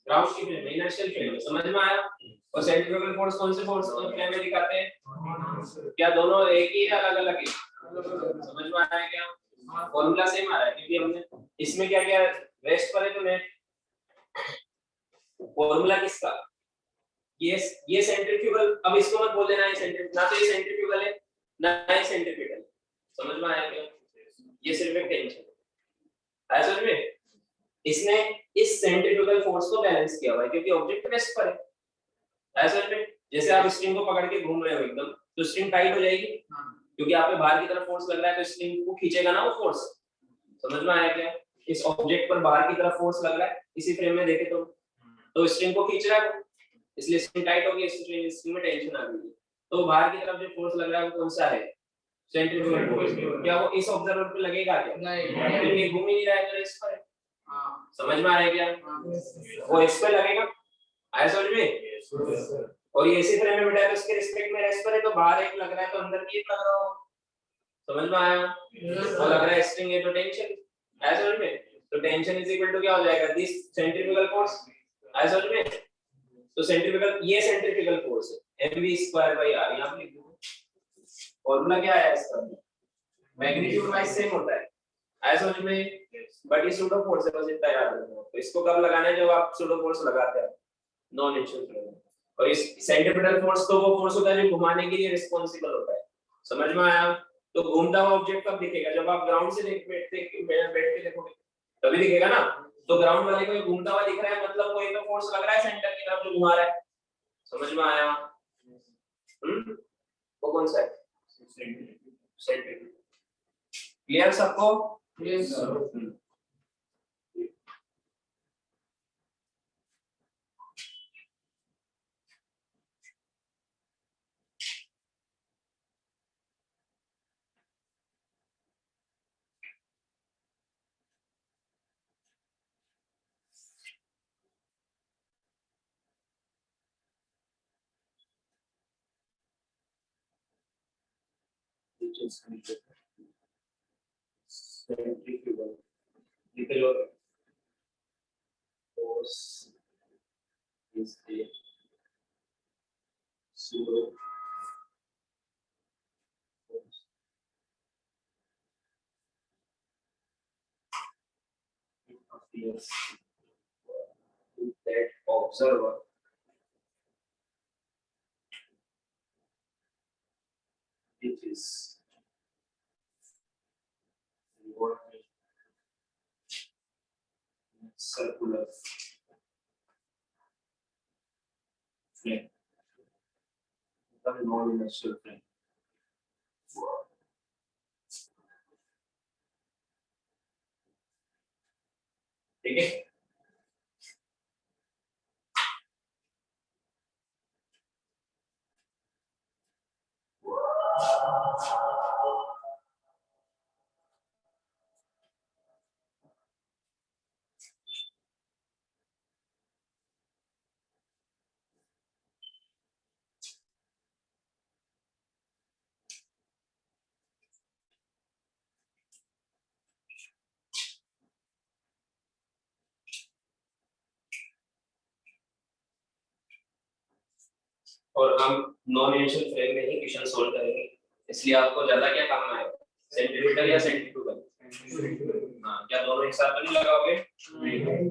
ग्राउंड की फ्रेम में, इनर्शियल फ्रेम में। समझ में आया? और सेंट्रीफ्यूगल फोर्स कौन से फोर्स फ्रेम में दिखाते हैं? क्या दोनों एक ही है, अलग अलग है? समझ में आया क्या? फॉर्मूला सेम आ रहा है क्योंकि हमने इसमें क्या किया, रेस्ट पर है तो नेट फॉर्मूला किसका, ये सेंट्रीफ्यूगल। अब इसको मत बोल देना ये सेंट्रीफ्यूगल, ना तो ये सेंट्रीफ्यूगल है ना ये सेंट्रीफ्यूगल। समझ में आया क्या? ये सिर्फ एक टेंशन है समझ में। इसने इस सेंट्रीफ्यूगल फोर्स को बैलेंस किया हुआ है क्योंकि ऑब्जेक्ट रेस्ट पर है समझ में। जैसे आप स्ट्रिंग को पकड़ के घूम रहे हो एकदम, तो स्ट्रिंग टाइट हो जाएगी क्योंकि आप पे बाहर की तरफ फोर्स लग रहा है, तो स्ट्रिंग को खींचेगा ना वो फोर्स। समझ में आया क्या? इस ऑब्जेक्ट पर बाहर की तरफ फोर्स लग रहा है, इसी फ्रेम में देखे तो स्ट्रिंग को खींच रहा है, इसलिए स्ट्रिंग टाइट हो गई, स्ट्रिंग में टेंशन आ गई। तो बाहर की तरफ जो फोर्स लग रहा है वो कौन सा है? Centrifugal force. क्या वो इस ऑब्जर्वर पे लगेगा क्या? नहीं, क्योंकि घूम ही नहीं रहा है तो इस पर है। समझ में आ रहा है क्या? वो इस पे लगेगा, आया समझ में? और ये इसी फ्रेम में बिठा है तो इसके रिस्पेक्ट में रेस्ट पर है, तो बाहर एक लग रहा है तो अंदर भी एक लग रहा हो। समझ में आया? वो लग रहा है स्ट्रिंग है तो टेंशन, आया समझ में? तो टेंशन इज इक्वल टू क्या हो जाएगा? दिस सेंट्रीफ्यूगल फोर्स, आया समझ में? तो सेंट्रीफ्यूगल, ये सेंट्रीफ्यूगल फोर्स है mv² r, यहां पे लिख दो। फॉर्मूला क्या है इसका? मैग्नीट्यूड वाइज सेम होता है, आया समझ में? बट ये सूडो फोर्स है, बस इतना याद रखना। तो इसको कब लगाना है? जब आप सूडो फोर्स लगाते हैं नॉन एक्शन फ्रेम। और इस सेंट्रीफ्यूगल फोर्स तो वो फोर्स होता है जो घुमाने के लिए रिस्पांसिबल होता है। समझ में आया? तो घूमता हुआ ऑब्जेक्ट कब दिखेगा? जब आप ग्राउंड से बैठ के देखोगे तभी दिखेगा ना। तो ग्राउंड वाले को ये घूमता हुआ दिख रहा है, मतलब कोई तो फोर्स लग रहा है सेंटर की तरफ जो घुमा रहा है। समझ में आया? वो कौन सा है? सेंट्रीफ्यूगल। क्लियर सबको? Yes sir. सेंट्रीफ्यूगल लिख लो, force is a pseudo force appears to that observer which is involved in circular frame, the non-inertial frame. ठीक है? और हम नॉन इनिशियल फ्रेम में ही क्वेश्चन सोल्व करेंगे, इसलिए आपको ज्यादा क्या काम आएगा? सेंट्रीफ्यूगल या सेंट्रीफ्यूगल? हाँ, क्या दोनों एक साथ तो नहीं लगाओगे? नहीं।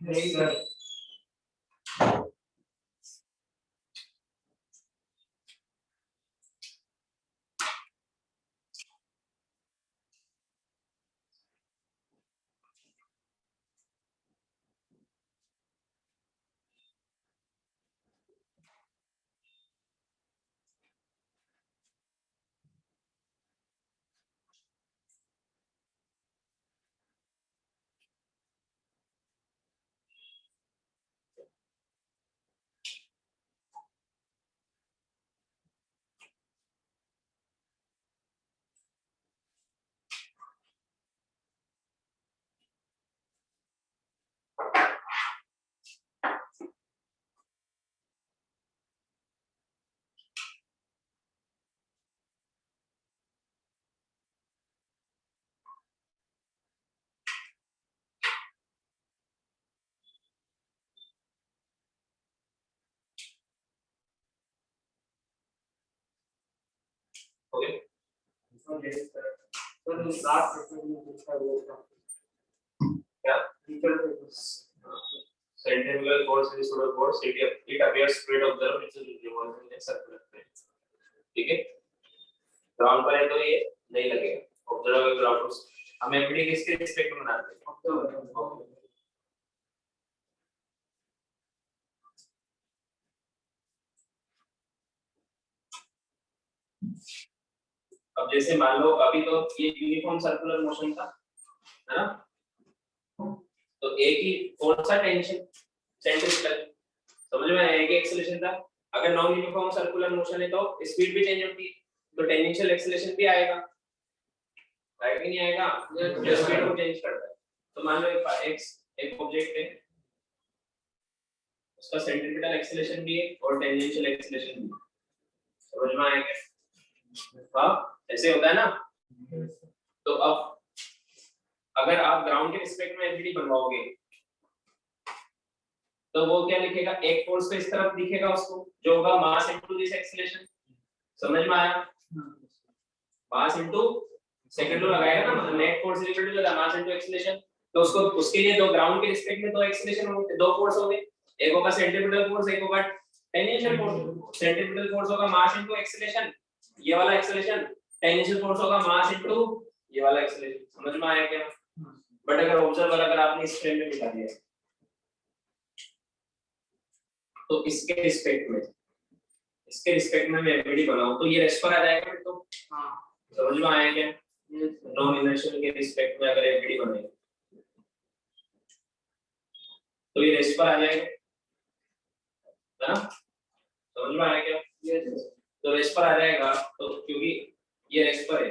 नहीं sir. Okay sir last second में पूछा वो था क्या interface centrifugal force is sort of force it appears straight observer which is revolving in a circular plane ठीक है ग्राउंड पर है तो ये नहीं लगेगा ऑब्जर्वर ग्राउंड हम एमडी किसके रिस्पेक्ट में बनाते हैं अब जैसे मान लो अभी तो ये यूनिफॉर्म सर्कुलर मोशन था है ना तो एक ही कौन सा टेंशन सेंट्रिफ्यूगल समझ में आया एक एक्सेलरेशन था अगर नॉन यूनिफॉर्म सर्कुलर मोशन है तो स्पीड भी चेंज होती है तो टेंजेंशियल एक्सेलरेशन भी आएगा आएगा कि नहीं आएगा जो स्पीड को चेंज करता है तो मान लो एक ऑब्जेक्ट है उसका सेंट्रिपिटल एक्सेलरेशन भी है और टेंजेंशियल एक्सेलरेशन भी समझ में आएगा हाँ ऐसे होता है ना तो अब अगर आप ग्राउंड के रिस्पेक्ट में एलईडी बनवाओगे तो वो क्या लिखेगा एक फोर्स तो इस तरफ दिखेगा उसको जो होगा मास इनटू दिस एक्सीलरेशन समझ में आया मास इनटू सेकंड लॉ लगाएगा ना net force equal to the mass into acceleration तो उसको उसके लिए दो ग्राउंड के रिस्पेक्ट में दो एक्सीलरेशन होंगे दो फोर्स होंगे एक होगा सेंट्रिपिटल फोर्स एक होगा टेंजेंशियल फोर्स सेंट्रिपिटल फोर्स होगा मास इनटू एक्सीलरेशन ये वाला एक्सीलरेशन टेंजेंशियल फोर्स होगा मास इनटू ये वाला एक्सीलरेशन समझ में आया क्या बट अगर ऑब्जर्वर अगर आपने इस फ्रेम में दिखा दिया तो इसके रिस्पेक्ट में मैं एमडी बनाऊं तो ये रेस्ट पर आ जाएगा तो हां समझ में आया क्या नॉन इनर्शियल के रिस्पेक्ट में अगर एमडी बनेगा तो ये रेस्ट पर आ जाएगा है ना समझ में आया क्या तो रेस्ट पर आ जाएगा तो क्योंकि ये रेस्ट पर है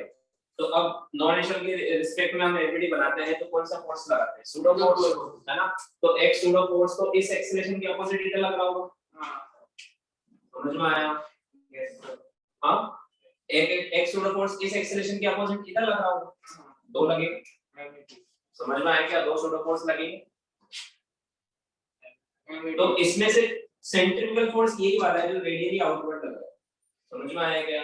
तो अब नॉन इनर्शियल के रिस्पेक्ट में हम एमडी बनाते हैं तो कौन सा फोर्स लगाते हैं सूडो फोर्स है ना तो एक सूडो फोर्स तो इस एक्सीलरेशन के अपोजिट इधर लग रहा होगा समझ में आया हाँ एक सूडो फोर्स इस एक्सीलरेशन के अपोजिट इधर लग रहा होगा दो लगेगा समझ में आया क्या दो सूडो फोर्स लगेंगे तो इसमें से सेंट्रिफ्यूगल फोर्स यही वाला है जो रेडियली आउटवर्ड लग रहा है समझ में आया क्या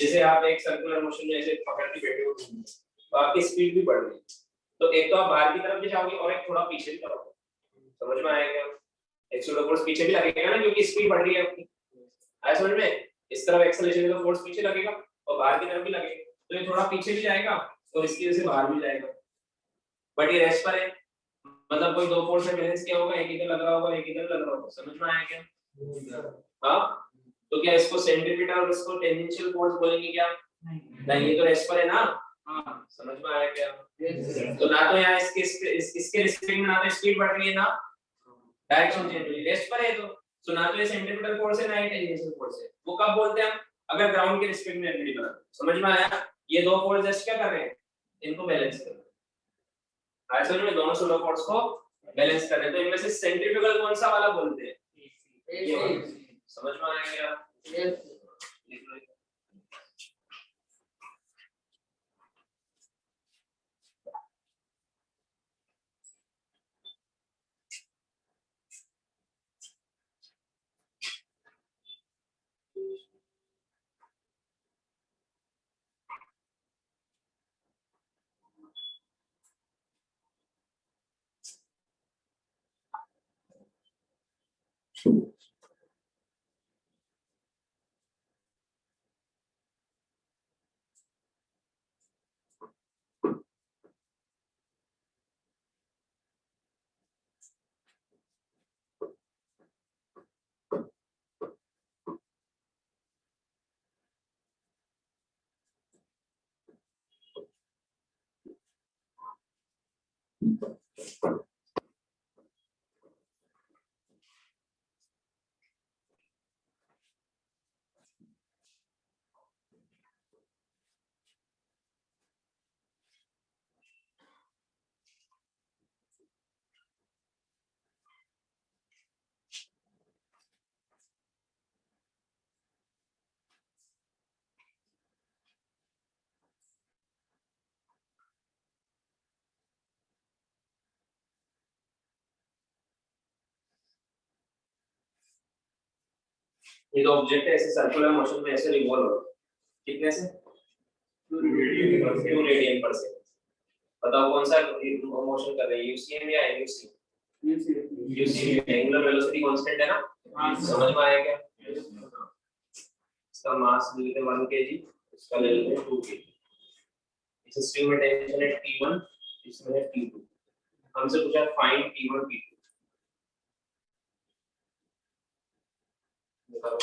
जैसे आप एक सर्कुलर मोशन में ऐसे पकड़ के बैठे हो तो आपकी स्पीड भी बढ़ रही है तो एक तो आप बाहर की तरफ भी जाओगे और एक थोड़ा पीछे भी जाओगे समझ में आया क्या एक सूडो फोर्स पीछे भी लगेगा ना क्योंकि स्पीड बढ़ रही है आपकी आया समझ में इस तरफ एक्सेलरेशन का फोर्स पीछे लगेगा और बाहर की तरफ भी लगेगा तो ये थोड़ा पीछे भी जाएगा और इसकी वजह से बाहर भी जाएगा बट ये रेस्ट पर है मतलब कोई दो फोर्स से बैलेंस किया होगा एक इधर लग रहा होगा एक इधर लग रहा होगा समझ में आया क्या हाँ तो क्या इसको सेंट्रिपिटल और इसको टेंजेंशियल फोर्स बोलेंगे क्या नहीं ये तो रेस्ट पर है ना हाँ समझ में आया क्या तो ना तो यहाँ इसके रिस्पेक्ट में ना तो स्पीड बढ़ रही है ना डायरेक्शन चेंज हो रही है रेस्ट पर है तो ना तो ये सेंट्रिपिटल फोर्स है ना ये टेंजेंशियल फोर्स है वो कब बोलते हैं हम अगर ग्राउंड के रिस्पेक्ट में एनर्जी बना समझ में आया ये दो फोर्स जस्ट क्या कर रहे हैं इनको बैलेंस कर रहे हैं आया समझ में दोनों सोलर फोर्स को बैलेंस कर रहे हैं तो इनमें से सेंट्रिफ्यूगल कौन सा वाला बोलते हैं ये समझ में आया क्या ये तो ऑब्जेक्ट है, ऐसे सर्कुलर मोशन में ऐसे रिवॉल्व हो रहा है, कितने से 2 रेडियन पर सेकंड। बताओ कौन सा मोशन कर रहे हैं, यूसीएम या एनयूसी? यूसीएम। एंगुलर वेलोसिटी कांस्टेंट है ना, समझ में आया क्या? इसका मास ले लेते हैं 1 kg, इसका ले लेते हैं 2 kg। इस स्ट्रिंग में टेंशन है T1, इसमें है T2। हमसे पूछा फाइंड T1 T2, बताओ।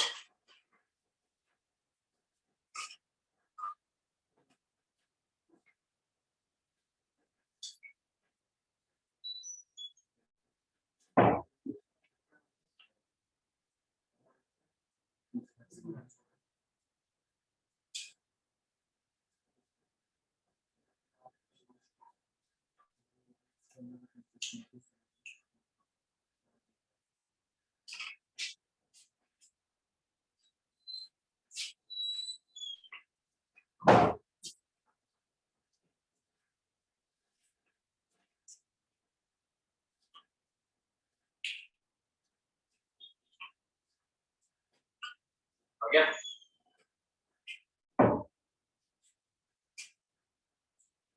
आ गया?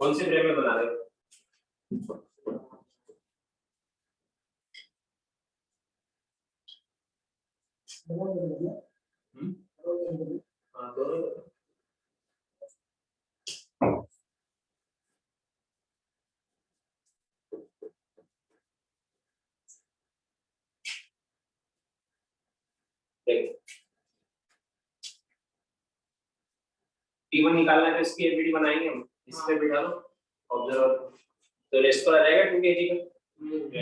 कौन से फ्रेम में बना रहे हो? हाँ, दोनों। T1 निकालना है तो इसकी एबीडी बनाएंगे हम, इस पे बिठा दो ऑब्जर्वर, तो रेस्ट पर आ जाएगा 2 kg का।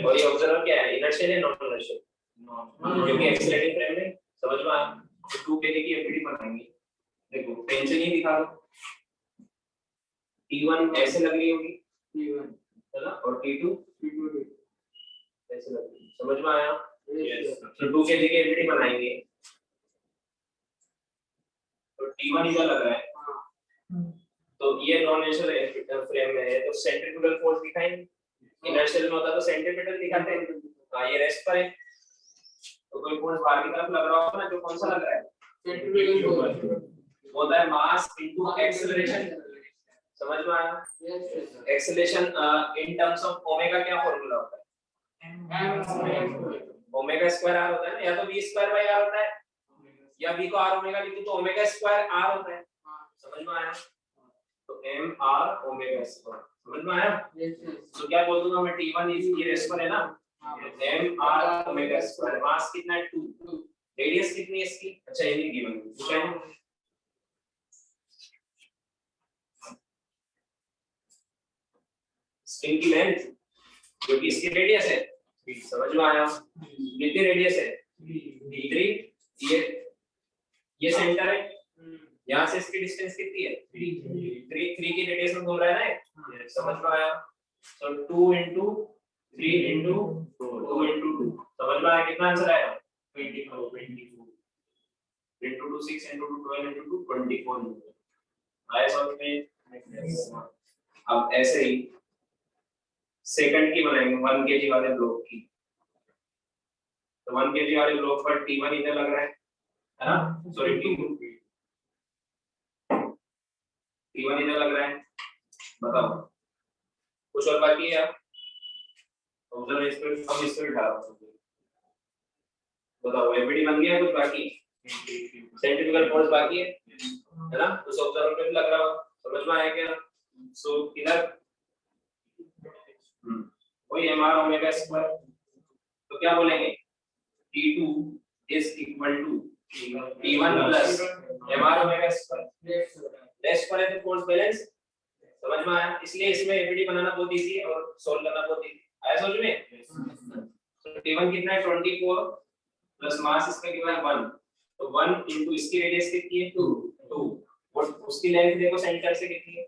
और ये ऑब्जर्वर क्या है, इनर्शियल या नॉन इनर्शियल? क्योंकि एक्सीलरेटिंग फ्रेम में, समझ में आया? तो 2 kg की एबीडी बनाएंगे। देखो टेंशन ही दिखा दो, T1 ऐसे लग रही होगी T1, है ना, और T2 ऐसे लग रही है, समझ में आया? तो 2 kg की एबीडी बनाएंगे, तो T1 इधर लग रहा है, तो ये नॉन इनर्शियल फ्रेम में है, तो सेंट्रीफ्यूगल फोर्स दिखाएंगे। इनर्शियल में होता तो सेंट्रीपिटल दिखाते हैं। हाँ, ये रेस्ट पर है, तो कोई फोर्स बाहर की तरफ लग रहा होगा ना, जो कौन सा लग रहा है? सेंट्रीपिटल फोर्स होता है मास इनटू एक्सेलरेशन, समझ में आया? Acceleration in terms of omega क्या फॉर्मूला होता है? ओमेगा स्क्वायर आर होता है ना, या तो v स्क्वायर बाय आर होता है, या v को r ओमेगा लिखो तो ओमेगा स्क्वायर r होता है, समझ में आया? तो m r ओमेगा स्क्वायर, समझ में आया? तो क्या बोल दूंगा मैं, T1 इसकी रेस्ट पर है ना, m r ओमेगा स्क्वायर, मास कितना है 2, रेडियस कितनी है इसकी, अच्छा ये नहीं गिवन पूछा है। स्ट्रिंग की लेंथ जो कि इसकी रेडियस है, समझ में आया? कितनी रेडियस है d3, ये सेंटर है, यहाँ से इसकी डिस्टेंस कितनी है 3 की रेडियस में घूम रहा है ना, समझ में आया? तो 2 into 3 into 2 into 2, समझ में आया? कितना आंसर आया? 24 into 2 6 into 2 12 into 2 24 आया समझ में? अब ऐसे ही सेकंड की बनाएंगे 1 kg वाले ब्लॉक की, तो 1 kg वाले ब्लॉक पर T1 इधर लग रहा है ना, सॉरी T1 इधर लग रहा है, बताओ कुछ और बाकी है? ऑब्जर्व इस पे, हम इस पे बिठा रहा हूं, बताओ एफबीडी बन गया कुछ बाकी सेंट्रीफ्यूगल फोर्स बाकी है ना? तो सब ऑब्जर्वर पे भी लग रहा हो, समझ में आया क्या? सो इधर वही mr ओमेगा स्क्वायर, तो क्या बोलेंगे T2 is equal to T1 plus mr omega square. Rest पर है तो फोर्स बैलेंस, समझ में आया? इसलिए इसमें एफबीडी बनाना बहुत इजी है और सॉल्व करना बहुत इजी आया समझ में? तो T1 कितना है 24 प्लस मास इसका कितना है 1, तो 1 इनटू इसकी रेडियस कितनी है 2 और उसकी लेंथ देखो सेंटर से कितनी है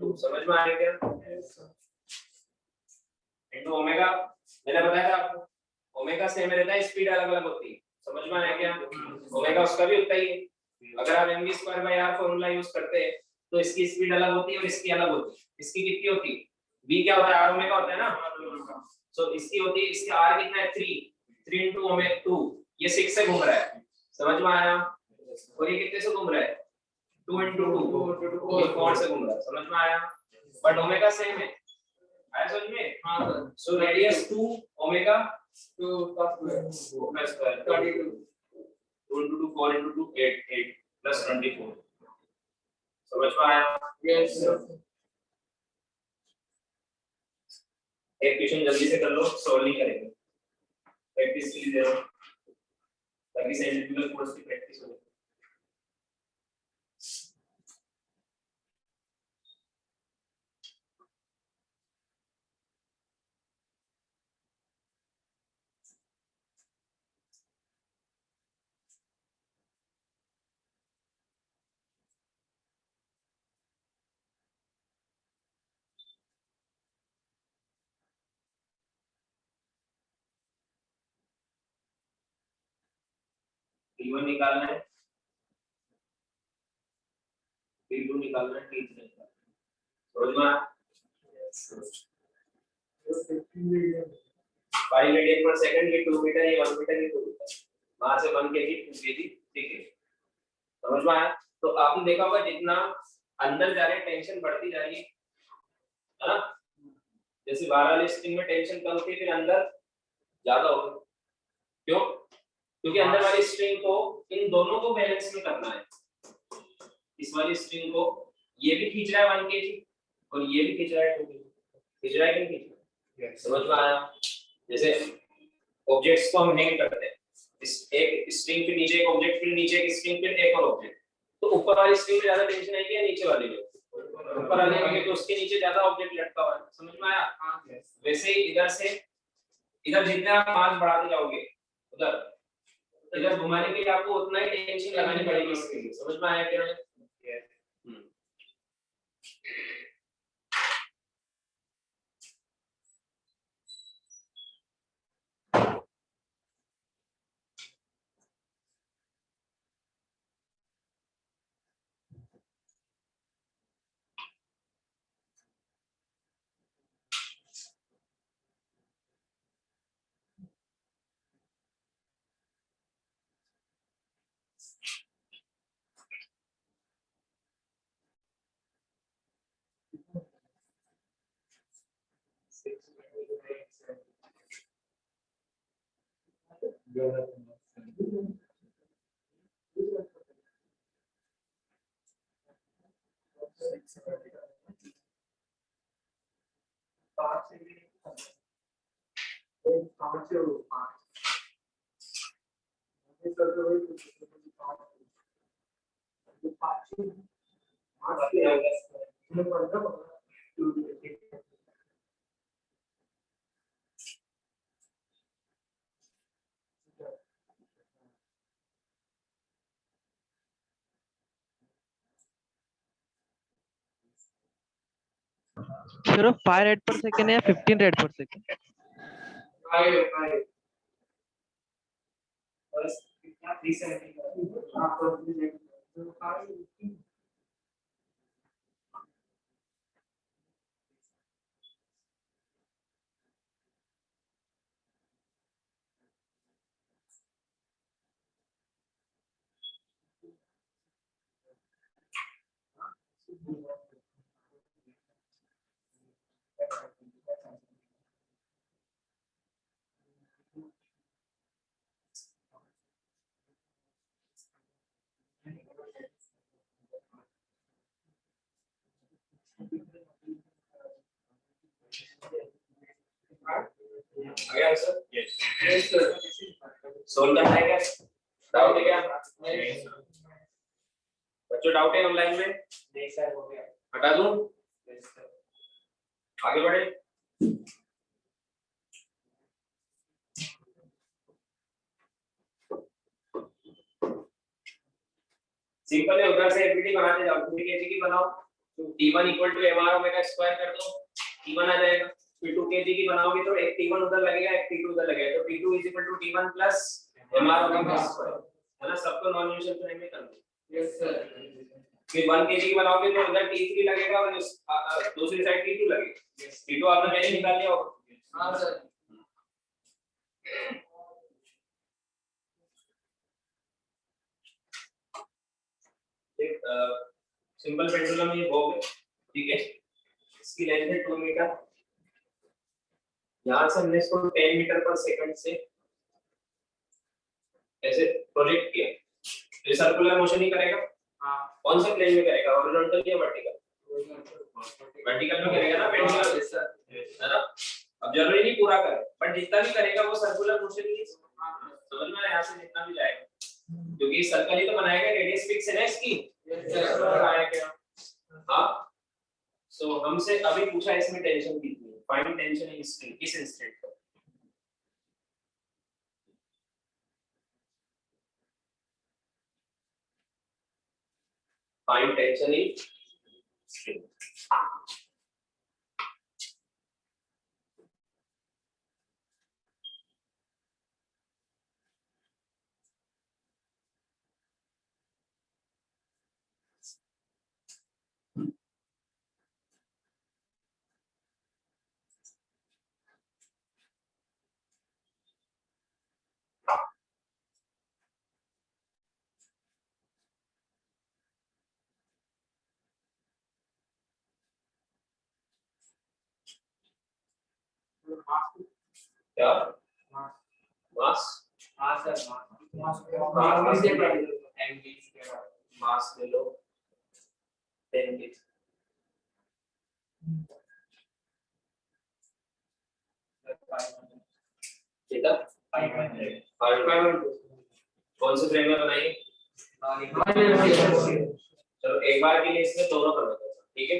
2, समझ में आ रहा है क्या? इनटू ओमेगा, मैंने बताया था आपको ओमेगा सेम रहता है, स्पीड अलग अलग होती है, समझ में आया क्या? ओमेगा उसका भी उतना ही है। अगर आप mv square by r formula use करते हैं तो इसकी स्पीड अलग होती है और इसकी अलग होती है। इसकी कितनी होती है v क्या होता है r ओमेगा होता है ना, सो इसकी होती है, इसकी r कितना है 3 इनटू ओमेगा 2, ये 6 से घूम रहा है, समझ में आया? और ये कितने से घूम रहा है 2 इनटू 2, ये 4 से घूम रहा है, समझ में आया? बट ओमेगा सेम है, आया समझ में? हां sir. So radius 2 omega 2 plus square 32, 2 into 2 4 into 2 8 plus 24, समझ में आया? Yes sir. एक क्वेश्चन जल्दी से कर लो, सॉल्व नहीं करेंगे, प्रैक्टिस के लिए दे रहा हूं ताकि सेंट्रीफ्यूगल फोर्स की प्रैक्टिस हो। T1 निकालना है, T2 निकालना है, T3 निकालना है, समझ में आया? 5 रेडियन पर सेकंड, ये 2 मीटर, ये 1 मीटर, ये 2 मीटर, वहां से 1 केजी 2 केजी, ठीक है, समझ में आया? तो आपने देखा होगा जितना अंदर जा रहे टेंशन बढ़ती जा रही है ना, जैसे 12 वाली स्ट्रिंग में टेंशन कम थी फिर अंदर ज्यादा होगी, क्यों? क्योंकि अंदर वाली स्ट्रिंग को इन दोनों को बैलेंस में करना है, इस वाली स्ट्रिंग को ये भी खींच रहा है 1 केजी और ये भी खींच रहा है 2 केजी, खींच रहा है कि नहीं खींच रहा है? समझ में आया? जैसे ऑब्जेक्ट्स को हम हैंग करते हैं, इस एक स्ट्रिंग के नीचे एक ऑब्जेक्ट, फिर नीचे एक स्ट्रिंग, फिर एक और ऑब्जेक्ट, तो ऊपर वाली स्ट्रिंग में ज्यादा टेंशन आएगी या नीचे वाली में? ऊपर वाले में, तो उसके नीचे ज्यादा ऑब्जेक्ट लटका हुआ है, समझ में आया? वैसे ही इधर से इधर जितना आप मास बढ़ाते जाओगे उधर इधर घुमाने के लिए आपको उतना ही टेंशन लगानी पड़ेगी इसके लिए, समझ में आया क्या? सिर्फ 5 रेड पर सेकेंड या 15 रेड पर सेकेंड? 5 बस कितना 370 हां तो 5 1 गया आंसर? Yes, sir. सोल्व करना है क्या? डाउट है क्या? Yes, sir. बच्चों डाउट है ऑनलाइन में? नहीं सर, हो गया। हटा दूं? Yes, sir. आगे बढ़े। सिंपल है, उधर से एफबीटी बनाते जाओ। 2 kg की बनाओ, T1 equal to mr omega square कर दो, T1 आ जाएगा। फिर 2 kg की बनाओगे तो एक T1 उधर लगेगा, एक T2 उधर लगेगा, तो T2 is equal to T1 plus mr omega square, है ना? सबको नॉन यूनिवर्सल फ्रेम में कर दो। Yes, sir. फिर 1 kg की बनाओगे तो उधर T3 लगेगा और दूसरी साइड T2 लगेगा। T2 आपने पहले निकाल लिया होगा। हाँ सर। एक सिंपल पेंडुलम ये बॉब है, ठीक है? इसकी लेंथ है 2 मीटर। यहाँ से हमने इसको 10 मीटर पर सेकंड से ऐसे प्रोजेक्ट किया, तो ये सर्कुलर मोशन ही करेगा। हाँ। कौन से प्लेन में करेगा, हॉरिजॉन्टल या वर्टिकल? वर्टिकल में करेगा ना पेंडुलम, Yes, sir. है ना? अब जरूरी नहीं पूरा करे, बट जितना भी करेगा वो सर्कुलर मोशन ही समझ में आया। यहाँ से जितना भी जाएगा, क्योंकि सर्कल ही तो बनाएगा, रेडियस फिक्स है ना इसकी। Yes, sir. आया क्या? हाँ, सो हमसे अभी पूछा इसमें टेंशन कितनी है, फाइंड टेंशन इन स्ट्रिंग, किस इंस्टेंट पर? Find tension in string. क्या? मास? हाँ सर, मास से MG मास ले लो 10 kg। कितना? 500। कौन से फ्रेम में बनाई? चलो एक बार के लिए इसमें दोनों कर देते हैं, ठीक है?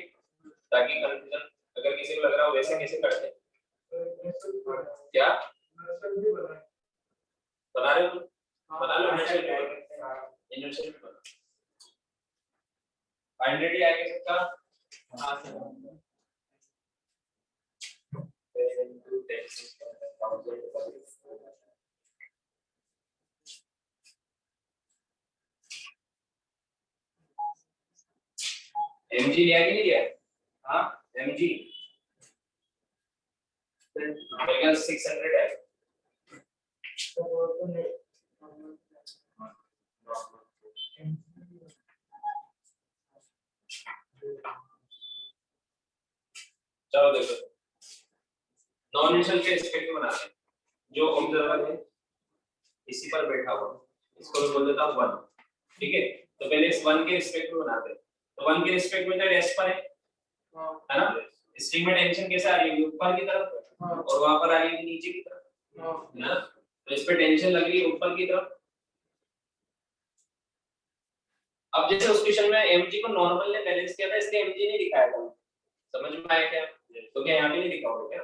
ताकि कंफ्यूजन अगर किसी को लग रहा हो वैसे कैसे करते हैं, क्या बना रहे हो तुम? बना लो, इनर्शियल पे बना। फाइंड रेडी आएगा सबका? हाँ सर। 10 into 10 mg लिया कि नहीं लिया? हाँ mg मेगा 600 है। चलो देखो, नॉन यूनिवर्सल के रिस्पेक्ट में बनाते हैं। जो ऑब्जर्वर है इसी पर बैठा हुआ, इसको मैं बोल देता हूँ 1, ठीक है? तो पहले इस 1 के रिस्पेक्ट में बनाते हैं। तो 1 के रिस्पेक्ट में तो डैश पर है ना? स्ट्रिंग में टेंशन कैसे आ रही है, ऊपर की तरफ, और वहां पर आ रही है नीचे की तरफ, है ना? तो इस पे टेंशन लग रही है ऊपर की तरफ। अब जैसे उस क्वेश्चन में mg को नॉर्मल ने बैलेंस किया था, इसलिए mg नहीं दिखाया था। समझ में आया क्या? तो क्या यहाँ पे नहीं लिखा होगा क्या?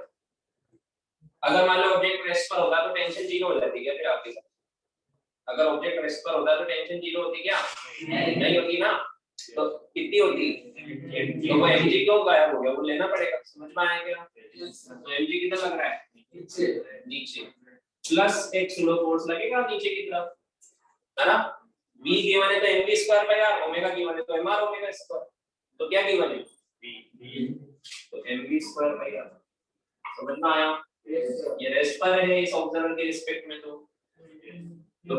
अगर मान लो ऑब्जेक्ट रेस्ट पर होता तो टेंशन 0 हो जाती क्या फिर आपके साथ? अगर ऑब्जेक्ट रेस्ट पर होता तो टेंशन 0 होती क्या? नहीं होती ना। तो कितनी होती? तो वो mg क्यों गायब हो गया, वो लेना पड़ेगा। समझ में आया क्या? तो mg कितना लग रहा है? नीचे प्लस एक सुडो फोर्स लगेगा नीचे की तरफ, है ना? v गिवन है तो mv square by r, omega given है तो mr ओमेगा स्क्वायर। तो क्या गिवन है? v, तो mv स्क्वायर बाय r। समझ में आया? ये रेस्ट पर है इस ऑब्जर्वर के रिस्पेक्ट में, तो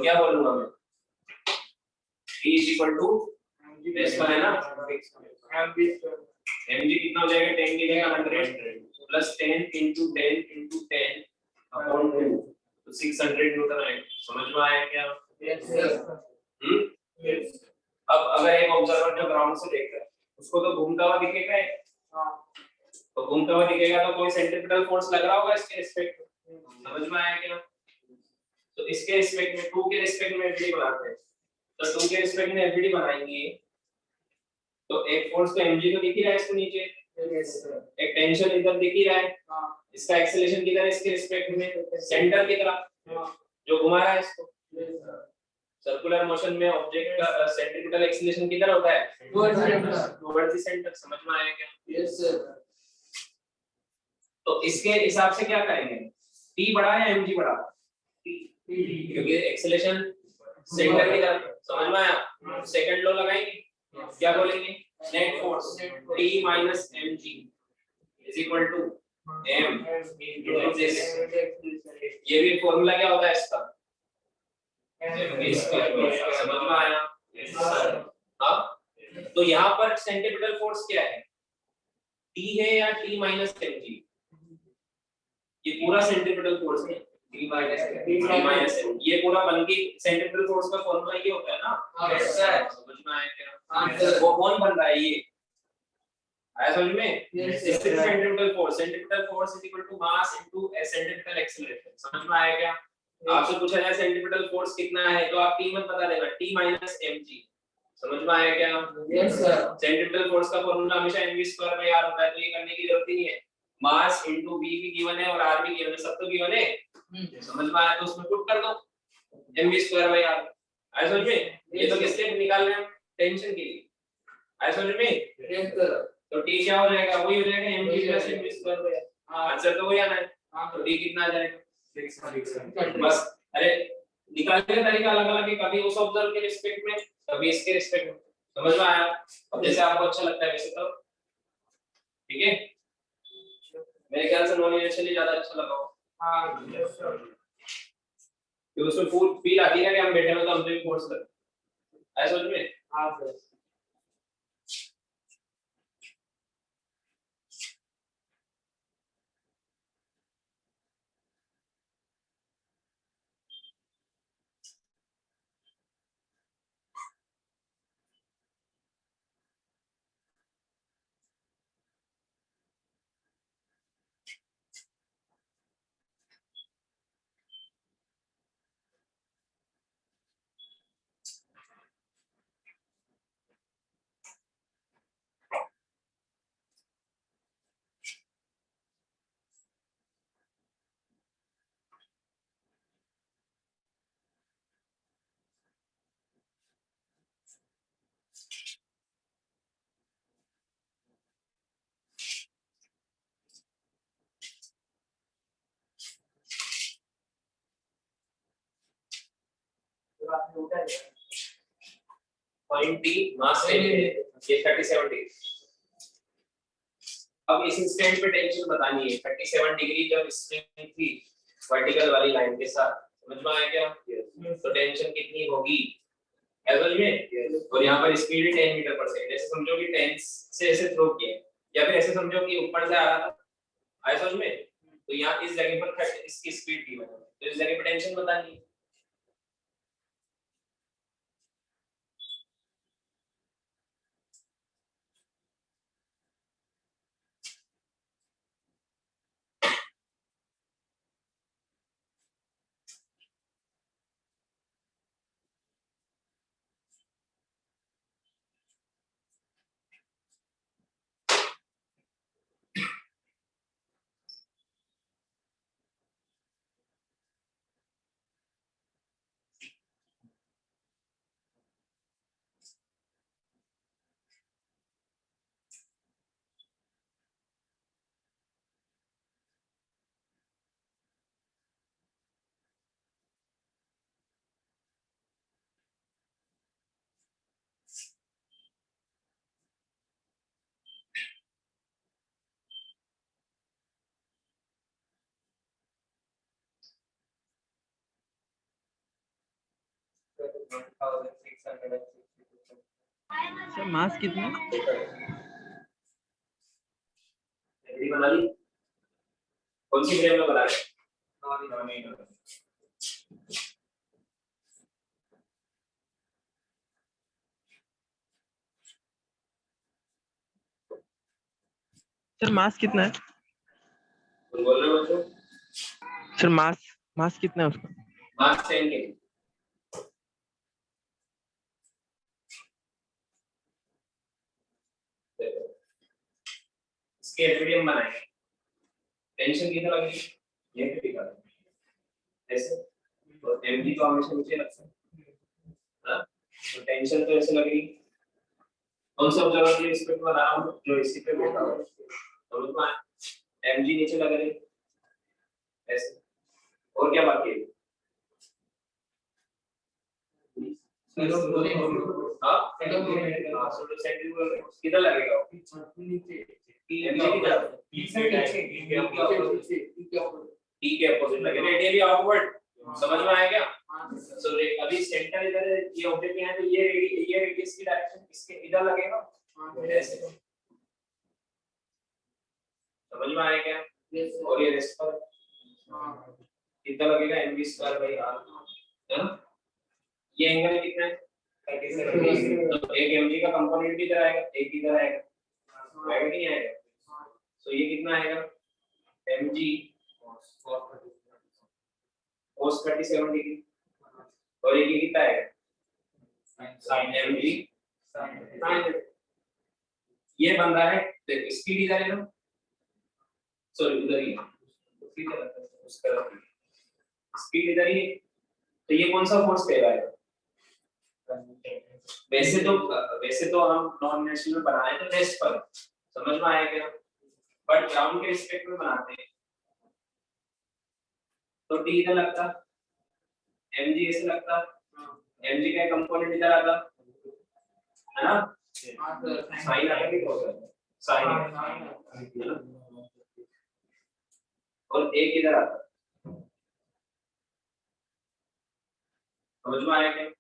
क्या बोलूंगा मैं? v is equal to rest पर है ना, mg कितना हो जाएगा? 10 मिलेगा 100 प्लस 10 into 10 into 10 अपॉन 2, तो 600 न्यूटन आएगा। समझ में आया क्या? अब अगर एक ऑब्जर्वर जो ग्राउंड से देख रहा है उसको तो घूमता हुआ दिखेगा, तो घूमता हुआ दिखेगा तो कोई सेंट्रीपिटल फोर्स लग रहा होगा इसके रिस्पेक्ट में, समझ में आया क्या? तो इसके रिस्पेक्ट में 2 के रिस्पेक्ट में एफडी बनाते हैं। तो 2 के रिस्पेक्ट में एफडी बनाएंगे तो एक फोर्स तो mg तो दिख ही रहा है इसको नीचे, एक टेंशन इधर दिख ही रहा है, इसका एक्सेलरेशन किधर है इसके रिस्पेक्ट में, सेंटर की तरफ जो घुमा रहा है इसको। सर्कुलर मोशन में ऑब्जेक्ट का सेंट्रिपिटल एक्सेलरेशन किधर होता है? Towards the centre. समझ में आया क्या? Yes sir. तो इसके हिसाब से क्या करेंगे, t बड़ा है या mg बड़ा? क्योंकि एक्सेलरेशन सेंटर की तरफ। समझ में आया? सेकंड लॉ लगाएंगे, क्या बोलेंगे? Net force t minus mg is equal to m into this. ये भी फॉर्मूला क्या होता है इसका? समझ में आया? हाँ, तो यहाँ पर सेंट्रिपिटल फोर्स क्या है? t है या t माइनस mg? ये पूरा सेंट्रिपिटल फोर्स है t माइनस m। ये पूरा बन के सेंट्रिपिटल फोर्स का फॉर्मूला ये होता है ना? Yes sir. समझ में आया क्या? हाँ सर। वो कौन बन रहा है ये? आया समझ में? Yes, This is sir. centripetal force. Centripetal force is equal to mass into centripetal acceleration. समझ में आया क्या? आपसे पूछा जाए सेंट्रिपिटल फोर्स कितना है तो आप t मत बता देना, t माइनस mg। समझ में आया क्या? Yes sir. सेंट्रिपिटल फोर्स का फॉर्मूला हमेशा mv स्क्वायर बाय r होता है, तो ये करने की जरूरत ही नहीं है। मास इनटू v भी गिवन है और r भी गिवन है, सब तो गिवन है। समझ में आया? तो उसमें पुट कर दो mv स्क्वायर बाय r। आया समझ में? ये तो किसके निकाल रहे हैं? टेंशन के लिए। आया समझ में? Yes sir. तो t क्या हो जाएगा? वही हो जाएगा mg plus mv square by r। Answer तो वही आना है। तो t कितना आ जाएगा? 6। बस। अरे निकालने का तरीका अलग अलग है, कभी उस ऑब्जर्व के रिस्पेक्ट में, कभी इसके रिस्पेक्ट में। समझ में आया? अब जैसे आपको अच्छा लगता है वैसे करो, ठीक है? मेरे ख्याल से नॉन इनिशियली ज्यादा अच्छा लगा हो। हाँ यस सर। तो उसमें फुल फील आती है ना कि हम बैठे हैं तो हमसे भी फोर्स कर। ऐसा समझ में? हाँ सर। पॉइंट t मास है ये 37 डिग्री। अब इस इंस्टेंट पे टेंशन बतानी है 37 डिग्री जब स्प्रिंग थी वर्टिकल वाली लाइन के साथ। समझ में आया क्या? तो टेंशन कितनी होगी एवरेज में? और यहाँ पर स्पीड 10 मीटर पर सेकंड। ऐसे समझो कि 10 से ऐसे थ्रो किया या फिर ऐसे समझो कि ऊपर से आ रहा था। आया समझ में? तो यहाँ इस जगह पर इसकी स्पीड दी है, तो इस जगह पर टेंशन बतानी है। सर मास कितना? डिग्री बना ली? कौन सी फ्रेम में बना रहे? सर मास कितना है? बोल रहे हो बच्चों? सर मास कितना है उसका? मास 10 kg। इसके एफडीएम बनाएंगे, टेंशन कितना लगेगी ये भी दिखा दो ऐसे, तो एमजी तो हमेशा नीचे रखते हैं ना, तो टेंशन तो ऐसे लगेगी। कौन सा ऑब्जर्वर के रिस्पेक्ट में बना रहा हूं जो इसी पे बैठा हुआ है, समझ में आया? एमजी नीचे लग रही ऐसे, और क्या बाकी है? हाँ सोलर सेंट्रीफ्यूगल किधर लगेगा वो? नीचे एमजी की तरफ, टी के अपोजिट लगेगा, रेडियली आउटवर्ड। समझ में आया क्या? सो अभी सेंटर इधर है, ये ऑब्जेक्ट यहाँ है, तो ये रेडियस की डायरेक्शन इसके इधर लगेगा ऐसे, समझ में आया क्या? और ये रेस्ट पर कितना लगेगा mv स्क्वायर बाई r, है ना? ये एंगल कितना है? 37, तो एक mg का कंपोनेंट भी इधर आएगा, एक इधर आएगा, आएगा कि नहीं आएगा? सो ये कितना आएगा? mg cos 37 डिग्री, और ये कितना आएगा? sin mg sin, ये बन रहा है, देखो स्पीड इधर है ना, सॉरी उधर ही है, उस तरफ स्पीड इधर ही, तो ये कौन सा फोर्स कहलाएगा? वैसे तो हम नॉन नेशनल बनाए थे रेस्ट पर, समझ में आया क्या? बट ग्राउंड के रिस्पेक्ट में बनाते हैं तो टी इधर लगता, mg ऐसे लगता, mg का कंपोनेंट इधर आता है ना, साइन आता कि होगा साइन, और एक इधर आता, समझ में आया क्या?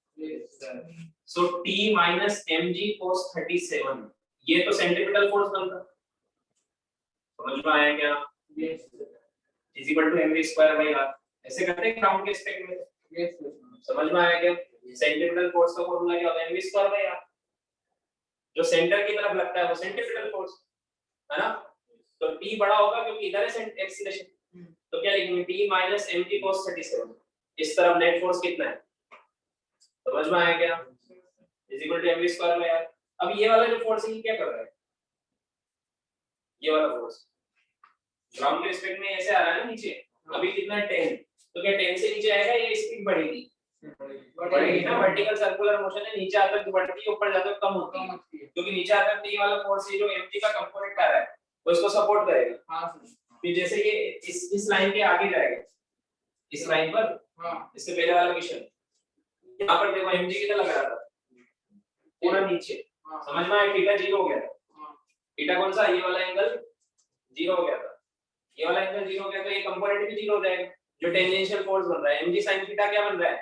सो T माइनस mg cos 37, ये तो सेंट्रीपिटल फोर्स बनता, समझ में आया क्या? Is equal to mv square by r, ऐसे करते हैं ग्राउंड के रिस्पेक्ट में, समझ में आया क्या? सेंट्रीपिटल फोर्स का फॉर्मूला क्या होता है? mv स्क्वायर बाई r, जो सेंटर की तरफ लगता है वो सेंट्रीपिटल फोर्स है ना, तो T बड़ा होगा क्योंकि इधर है एक्सीलरेशन, तो क्या लिखेंगे? T माइनस mg cos 37, इस तरफ नेट फोर्स कितना है? समझ में आया क्या? Is equal to mv square by r। अब ये वाला जो फोर्स है ये क्या कर रहा है? ये वाला फोर्स ग्राउंड के रिस्पेक्ट में ऐसे आ रहा है ना नीचे, अभी कितना है 10, तो क्या 10 से नीचे आएगा, ये स्पीड बढ़ेगी, बढ़ेगी ना, वर्टिकल सर्कुलर मोशन है, नीचे आता है बढ़ती है, ऊपर जाता है कम होती है, क्योंकि नीचे आता है ये वाला फोर्स है जो mg का कंपोनेंट आ रहा है वो इसको सपोर्ट करेगा। हां सर, फिर जैसे ये इस लाइन के आगे जाएगा, इस लाइन पर, हां इससे पहले वाला क्वेश्चन यहां पर देखो mg कितना लग रहा था पूरा नीचे, समझ में आया? थीटा 0 हो गया था, थीटा कौन सा? ये वाला एंगल 0 हो गया था, ये वाला एंगल 0 हो गया तो ये कंपोनेंट भी 0 हो जाएगा, जो टेंजेंशियल फोर्स बन रहा है mg sin थीटा क्या बन रहा है?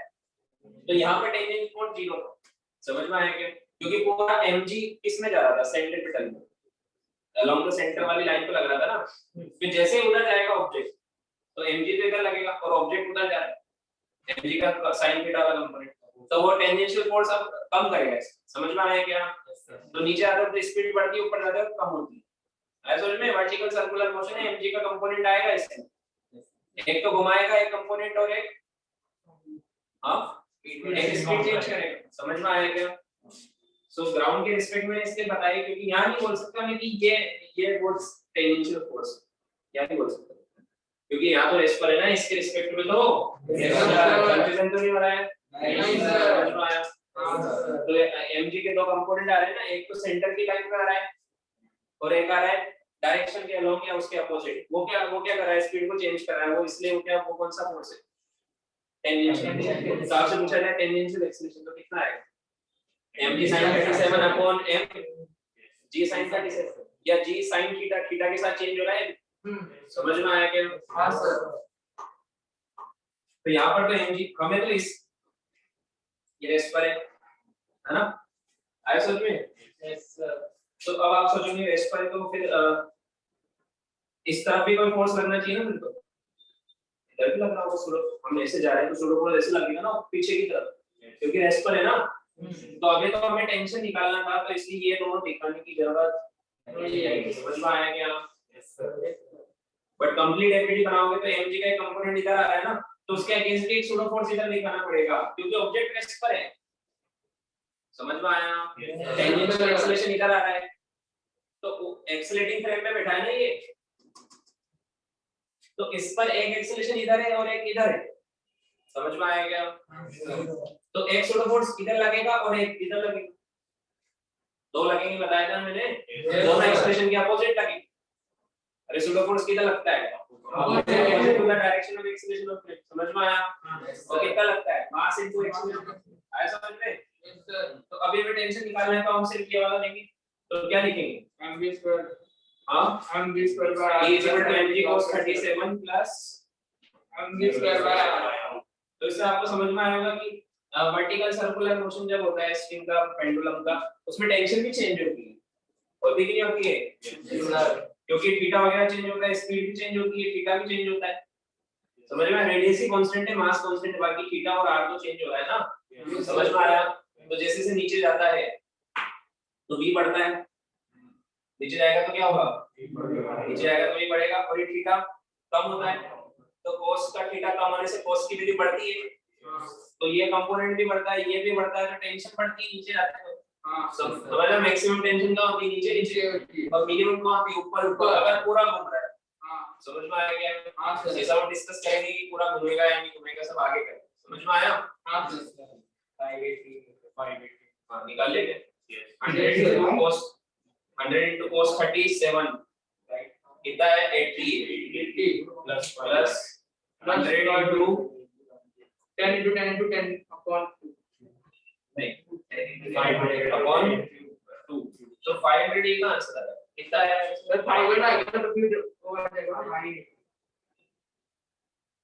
तो यहाँ पर टेंजेंशियल फोर्स 0 था, समझ में आया क्या? क्योंकि पूरा mg किस में जा रहा था? सेंट्रीपिटल में, अलोंग द सेंटर वाली लाइन पे लग रहा था ना, फिर जैसे ही उधर जाएगा ऑब्जेक्ट तो mg तो इधर लगेगा और ऑब्जेक्ट उधर जा रहा है, mg का sin थीटा वाला कंपोनेंट, तो वो टेंजेंशियल फोर्स अब कम करेगा, समझ में आया क्या? तो नीचे आता है तो स्पीड बढ़ती है, ऊपर जाता है तो कम होती है, ऐसा में वर्टिकल सर्कुलर मोशन है, mg का कंपोनेंट आएगा इसमें, एक तो घुमाएगा एक कंपोनेंट और एक हां एक स्पीड चेंज करेगा, समझ में आया क्या? सो ग्राउंड के रिस्पेक्ट में इसलिए बताइए क्योंकि यहां नहीं बोल सकता मैं कि ये फोर्स टेंजेंशियल फोर्स, यहां नहीं बोल सकता क्योंकि यहां तो रेस्ट पर है ना, इसके रिस्पेक्ट में तो कंफ्यूजन तो नहीं हो रहा है, नहीं सर समझ में आया? तो mg के दो कंपोनेंट आ रहे हैं ना, एक तो सेंटर की लाइन पे आ रहा है और एक आ रहा है डायरेक्शन के अलोंग या उसके अपोजिट, वो क्या कर रहा है? स्पीड को चेंज कर रहा है वो, इसलिए वो कौन सा फोर्स है? टेंजेंशियल। साफ से पूछा जाए टेंजेंशियल एक्सीलरेशन तो कितना आएगा? mg sin 37 upon m g sin 37 या g sin थीटा, थीटा के साथ चेंज हो रहा है, समझ में आया क्या? हां सर। तो यहाँ पर तो mg हमें तो इस ये रेस्ट पर है ना, आया समझ में? Yes sir. तो अब आप सोचेंगे रेस्ट पर है तो फिर इस तरफ भी कोई फोर्स लगना चाहिए ना, बिल्कुल इधर भी लग रहा होगा, सूडो हम ऐसे जा रहे हैं तो सूडो फोर्स ऐसे लगेगा ना पीछे की तरफ, क्योंकि रेस्ट पर है ना, तो अभी तो हमें टेंशन निकालना था तो इसलिए ये दोनों दिखाने की जरूरत नहीं है, समझ में आया क्या? Yes sir. But complete FED बनाओगे तो mg का एक कंपोनेंट इधर आ रहा है ना, तो उसके अगेंस्ट एक सूडो फोर्स इधर दिखाना पड़ेगा क्योंकि ऑब्जेक्ट रेस्ट पर है। समझ में आया? टेंजेंशियल एक्सेलरेशन इधर आ रहा है तो एक्सेलरेटिंग फ्रेम पे बैठा है ना ये, तो इस पर एक एक्सेलरेशन इधर है और एक इधर है। समझ में आया क्या? तो एक सूडो फोर्स इधर लगेगा और एक इधर लगेगा, दो लगेंगे बताया था मैंने, दोनों एक्सेलरेशन के अपोजिट लगेंगे। अरे सूडो फोर्स किधर लगता है? Opposite to the direction of acceleration of frame. समझ में आया? और कितना लगता है? Mass into acceleration. आया समझ में? तो अभी हमें टेंशन निकालना है तो हम सिर्फ ये वाला लेंगे, तो क्या लिखेंगे? mv square हां mv square by E is equal to mg cos 37 plus mv square by तो इससे आपको समझ में आएगा कि वर्टिकल सर्कुलर मोशन जब होता है स्ट्रिंग का, पेंडुलम का, उसमें टेंशन भी चेंज होती है और भी नहीं होती है, क्योंकि थीटा वगैरह चेंज होता है, स्पीड भी चेंज होती है, थीटा भी चेंज होता है। समझ में? रेडियस ही कांस्टेंट है, मास कांस्टेंट है, बाकी थीटा और r तो चेंज हो रहा है ना। समझ में आया? तो जैसे जैसे नीचे जाता है तो v बढ़ता है, नीचे जाएगा तो क्या होगा? नीचे जाएगा तो v बढ़ेगा, और ये थीटा कम होता है तो cos का थीटा कम होने से cos की वैल्यू बढ़ती है, तो ये कंपोनेंट भी बढ़ता है, ये भी बढ़ता है, तो टेंशन बढ़ती है नीचे जाते हैं। समझ में? मैक्सिमम टेंशन कहां होती है? नीचे नीचे, और मिनिमम कहां होती है? ऊपर ऊपर, अगर पूरा घूम रहा है। समझ में आया क्या? हां सर, ऐसा हम डिस्कस करेंगे कि पूरा घूमेगा या नहीं घूमेगा, सब आगे करेंगे। समझ में आया? हां सर। 580 हां निकाल लेंगे। 100 into cos 37 राइट, कितना है? 80 plus 100 into 10 into 10 into 10 upon 2 नहीं 500 upon 2, तो 500 ही का आंसर आ रहा है। कितना है सर? 500 आएगा तो फिर ओवर जाएगा भाई,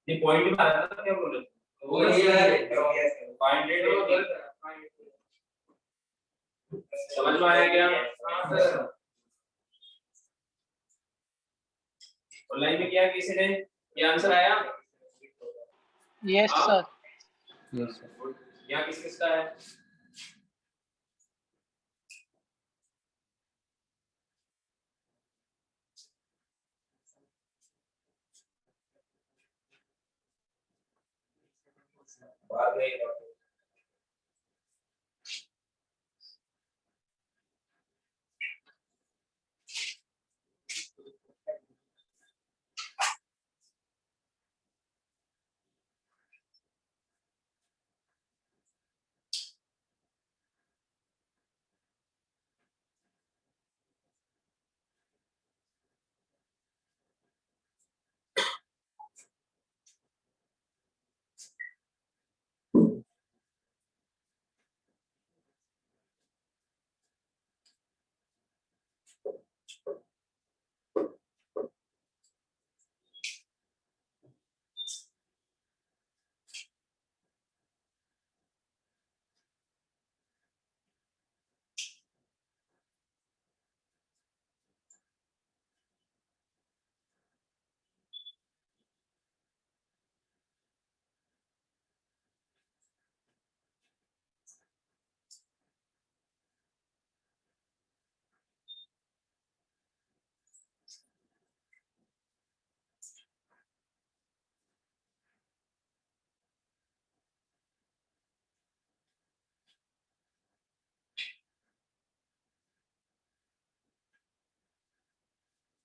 ये पॉइंट में आ रहा था, क्या बोल रहे थे? वो ये है 500 समझ में आया क्या? हां सर। ऑनलाइन में किया किसी ने? ये आंसर आया? यस हाँ? सर। यहाँ किस किसका है? बाद में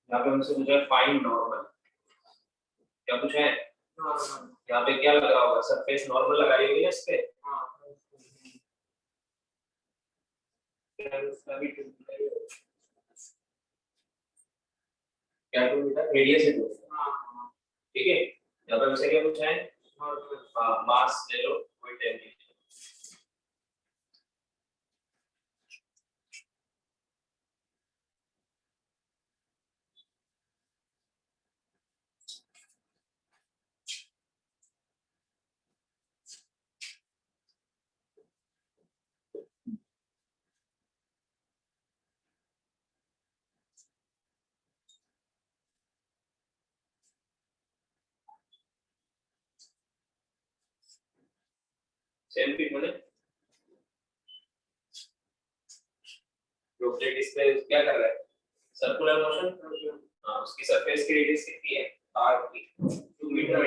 यहाँ पे हमसे पूछा है फाइंड नॉर्मल। क्या पूछा है? यहाँ पे क्या लग रहा होगा? सरफेस नॉर्मल लगाई होगी ना इस पे। क्या 2 मीटर रेडियस है 2। ठीक है, यहाँ पे हमसे क्या पूछा है? मास ले लो, कोई टेंशन। सेम फीट में ऑब्जेक्ट इस पे क्या कर रहा है? Circular motion. हाँ, उसकी सरफेस की रेडियस कितनी है? RT 2 metre.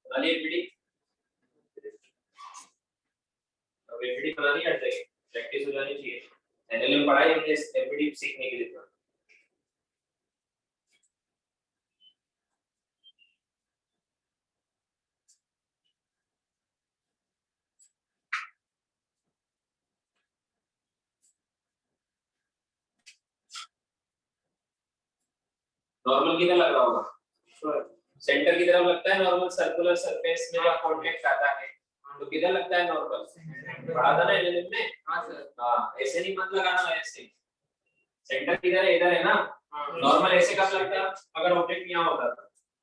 बनानी एफबीडी, अब एफबीडी बनानी हट जाएगी, प्रैक्टिस हो जानी चाहिए। एनएलएम पढ़ाई हमने एफबीडी सीखने के लिए। नॉर्मल किधर लग रहा होगा? सेंटर की तरफ लगता है नॉर्मल, सर्कुलर सरफेस में जब कांटेक्ट आता है तो किधर लगता है नॉर्मल? पढ़ा था ना एनएलएम में। हां सर। हां, ऐसे नहीं मत लगाना, ऐसे सेंटर किधर है? इधर है ना। नॉर्मल ऐसे कब लगता है? अगर ऑब्जेक्ट यहां होता था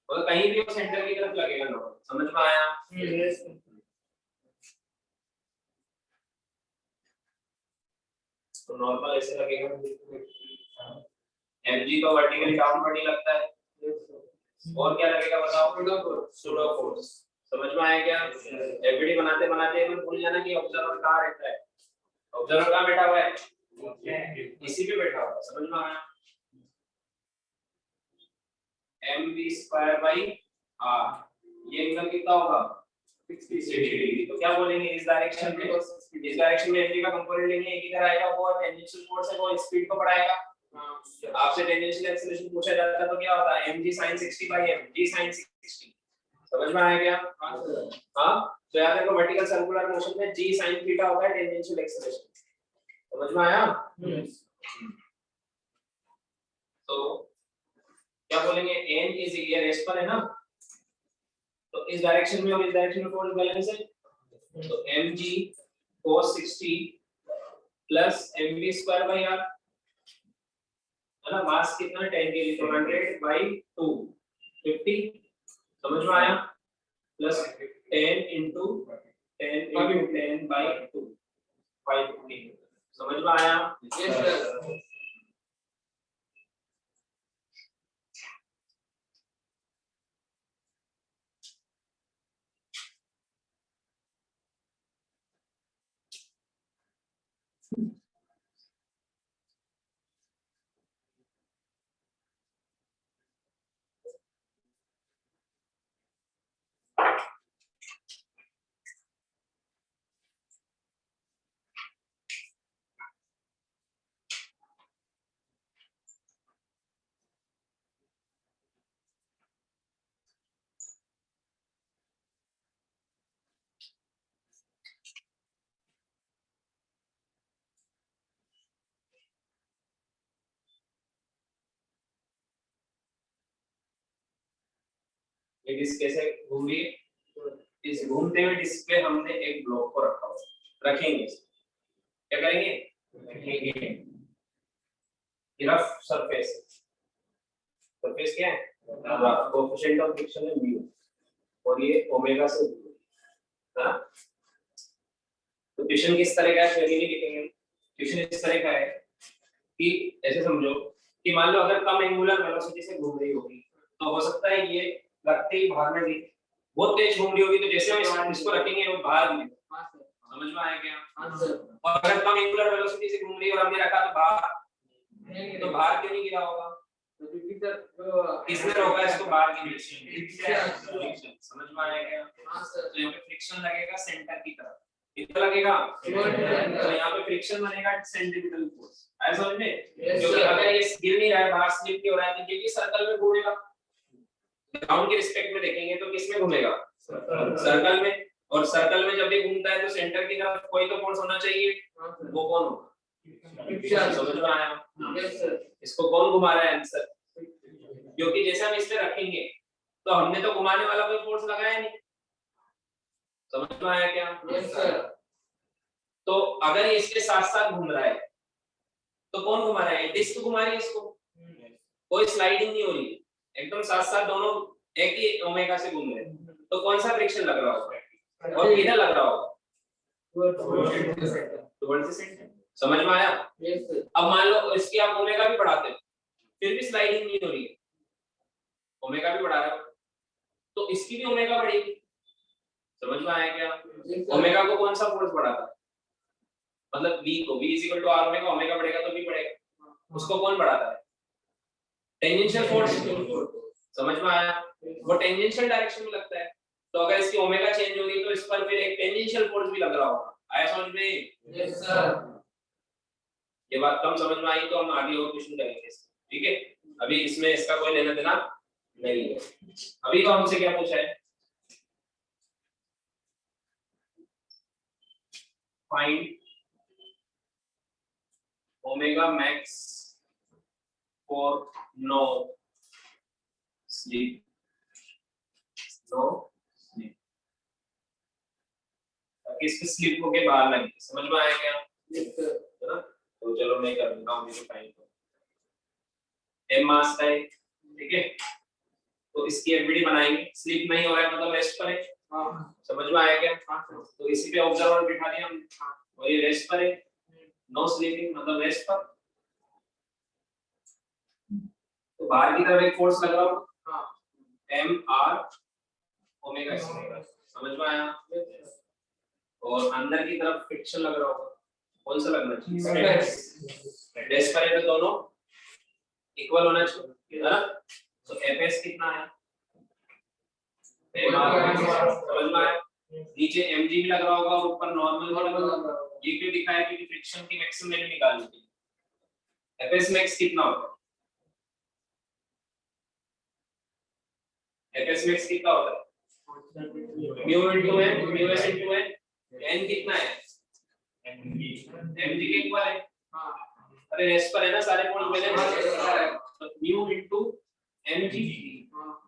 तो कहीं भी वो सेंटर की तरफ लगेगा नॉर्मल। समझ में आया? यस। तो नॉर्मल ऐसे लगेगा। एमजी तो वर्टिकली डाउनवर्ड ही लगता है। और क्या लगेगा बताओ? Pseudo force. समझ में आया क्या? एफबीडी बनाते बनाते मत भूल जाना कि ऑब्जर्वर कहां रहता है। ऑब्जर्वर कहां बैठा हुआ है? इसी पे बैठा हुआ है। समझ में आया? mv² r, ये एंगल कितना होगा? 60 डिग्री। तो क्या बोलेंगे इस डायरेक्शन में? इस डायरेक्शन में mv का कंपोनेंट लेंगे, एक इधर आएगा, वो टेंजेंशियल फोर्स है, वो स्पीड को बढ़ाएगा। आपसे टेंजेंशियल एक्सीलरेशन पूछा जाता है तो क्या होता है? mg sin 60/m, g sin 60। समझ में आया क्या? हां, तो याद रखो वर्टिकल सर्कुलर मोशन में g sin थीटा होता है टेंजेंशियल एक्सीलरेशन। समझ में आया? तो क्या बोलेंगे? n इज ये रेस पर है ना, तो इस डायरेक्शन में और इस डायरेक्शन में फोर्स बैलेंस है, तो mg cos 60 प्लस mv²/r है ना। मास कितना? 10 kg, तो 100/2 50। समझ में आया? Plus 10 into 10/2 550। समझ में आया? Yes sir. ये डिस्क कैसे घूम रही है? इस घूमते हुए डिस्क पे हमने एक ब्लॉक को रखा हुआ, रखेंगे। क्या करेंगे? रखेंगे। ये रफ सरफेस, सरफेस क्या है? कोएफिशिएंट ऑफ फ्रिक्शन है म्यू, और ये ओमेगा से दूर है ना। तो ट्यूशन किस तरह का है फिर नहीं लिखेंगे। ट्यूशन इस तरह का है कि ऐसे समझो कि मान लो अगर कम एंगुलर वेलोसिटी से घूम रही होगी तो हो सकता है ये लगते ही बाहर में गिरे। बहुत तेज घूम रही होगी तो जैसे हम इसको रखेंगे वो बाहर गिरे। हां सर। समझ में आया क्या? हां सर। और अगर कम एंगुलर वेलोसिटी से घूम रही है और हमने रखा तो बाहर क्यों नहीं गिरा होगा? किसने रोका इसको बाहर गिरने से? समझ में आया क्या? हां सर। तो यहाँ पे फ्रिक्शन लगेगा सेंटर की तरफ, कितना लगेगा? तो यहाँ पे फ्रिक्शन बनेगा सेंट्रीपिटल फोर्स। ऐसा समझ में? क्योंकि अगर ये गिर नहीं रहा है, बाहर स्लिप नहीं हो रहा है, तो क्योंकि सर्कल में घूमेगा। ग्राउंड के रिस्पेक्ट में देखेंगे तो किस में घूमेगा? सर्कल में। और सर्कल में जब भी घूमता है तो सेंटर की तरफ कोई तो फोर्स होना चाहिए, वो कौन होगा? समझ में आया? Yes sir. इसको कौन घुमा रहा है? आंसर। क्योंकि जैसे हम इस पे रखेंगे तो हमने तो घुमाने वाला कोई फोर्स लगाया नहीं। समझ में आया क्या? Yes sir. तो अगर ये इसके साथ साथ घूम रहा है तो कौन घुमा रहा है? डिस्क घुमा रही है इसको, कोई स्लाइडिंग नहीं हो रही है, एकदम साथ साथ दोनों एक ही ओमेगा से घूम रहे हैं। तो कौन सा फ्रिक्शन लग रहा होगा और किधर लग रहा होगा? Towards the centre. समझ में आया? Yes sir. अब मान लो इसकी आप ओमेगा भी बढ़ाते हो फिर भी स्लाइडिंग नहीं हो रही है, ओमेगा भी बढ़ा रहे हो तो इसकी भी ओमेगा बढ़ेगी। समझ में आया क्या? ओमेगा को कौन सा फोर्स बढ़ाता है? मतलब v को, v is equal to r omega, omega बढ़ेगा तो v बढ़ेगा, उसको कौन बढ़ाता है? Tangential force. समझ में आया? वो टेंजेंशियल डायरेक्शन में लगता है, तो अगर इसकी ओमेगा चेंज होगी तो इस पर फिर एक टेंजेंशियल फोर्स भी लग रहा होगा। आया समझ में? Yes sir. ये बात कम समझ में आई तो हम आगे और क्वेश्चन करेंगे, ठीक है? अभी इसमें इसका कोई लेना देना नहीं है। अभी तो हमसे क्या पूछा है? Find omega max for no slip, no slip, ताकि इसके स्लीप होके बाहर ना निकले। समझ में आया क्या? Yes sir. है ना? तो चलो मैं कर देता हूँ इसको फाइंड। एम मास है, ठीक है? तो इसकी एफबीडी बनाएंगे। स्लीप नहीं हो रहा है मतलब रेस्ट पर है। हाँ समझ में आया क्या? तो इसी पे ऑब्जर्वर बिठा दिया हमने, और ये रेस्ट पर है। नो स्लीपिंग मतलब रेस्ट पर। तो बाहर की तरफ एक फोर्स लग रहा होगा, हाँ, एम आर ओमेगा स्क्वायर। समझ में आया? और अंदर की तरफ फ्रिक्शन लग रहा होगा, कौन सा लगना चाहिए? रेस्ट पर है तो दोनों इक्वल होना चाहिए, है ना? तो एफएस कितना है? समझ में आया? नीचे mg भी लग रहा होगा और ऊपर नॉर्मल भी लग रहा होगा। ये क्यों दिखा है? क्योंकि फ्रिक्शन की मैक्सिमम वैल्यू निकालनी थी। एफएस मैक्स कितना होगा? एफएस मैक्स कितना होता है? Mu into n, mu s into n। n कितना है? mg के इक्वल है। हां, अरे s पर है ना सारे पॉइंट मैंने, तो म्यू इनटू mg।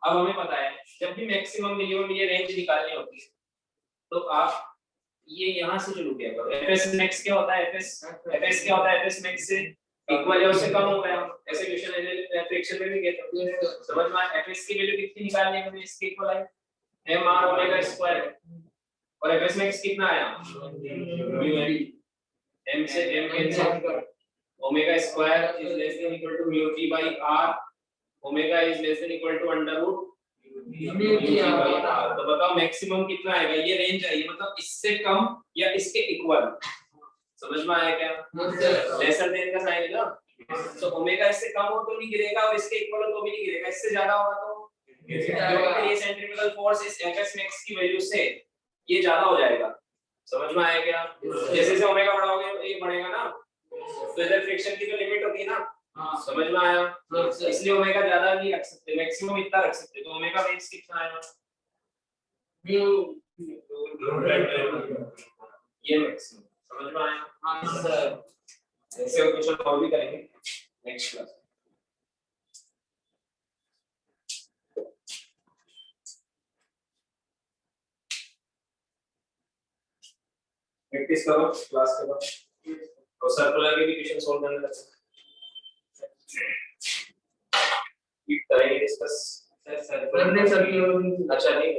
अब हमें पता है जब भी मैक्सिमम मिनिमम ये रेंज निकालनी होती है तो आप ये यहां से शुरू किया करो। एफएस मैक्स क्या होता है? एफएस क्या होता है? एफएस मैक्स से इक्वल या उससे कम होता है। हम ऐसे क्वेश्चन फ्रिक्शन में भी कहते हैं। समझ में आया? एफएस की वैल्यू कितनी निकालनी है हमें? इसके इक्वल है एम आर ओमेगा स्क्वायर, और एफएस मैक्स कितना आया? म्यू एम से M cancel, omega square is less than equal to mu T by R, omega is less than equal to under root mu T by R. तो बताओ मैक्सिमम कितना आएगा? ये रेंज है, ये मतलब इससे कम या इसके इक्वल। समझ में आया क्या? लेसर देन का साइन है ना। तो ओमेगा इससे कम हो तो नहीं गिरेगा और इसके इक्वल हो तो भी नहीं गिरेगा, इससे ज्यादा होगा तो क्योंकि ये सेंट्रीफ्यूगल फोर्स इस एफएस मैक्स की वैल्यू से ये ज्यादा हो जाएगा। समझ में आया क्या? जैसे जैसे ओमेगा बढ़ाओगे तो ये बढ़ेगा ना, तो इधर फ्रिक्शन की तो लिमिट होती है ना। समझ में आया? इसलिए ओमेगा ज्यादा नहीं रख सकते, मैक्सिमम इतना रख सकते। तो ओमेगा मैक्स कितना आएगा? ये मैक्सिमम। समझ में आया? हां सर। ऐसे क्वेश्चन और भी करेंगे नेक्स्ट क्लास। प्रैक्टिस करो क्लास के बाद, और सर्कुलर के भी क्वेश्चन सॉल्व करने लग सकते हैं। करेंगे डिस्कस। सर सर्कुलर अच्छा नहीं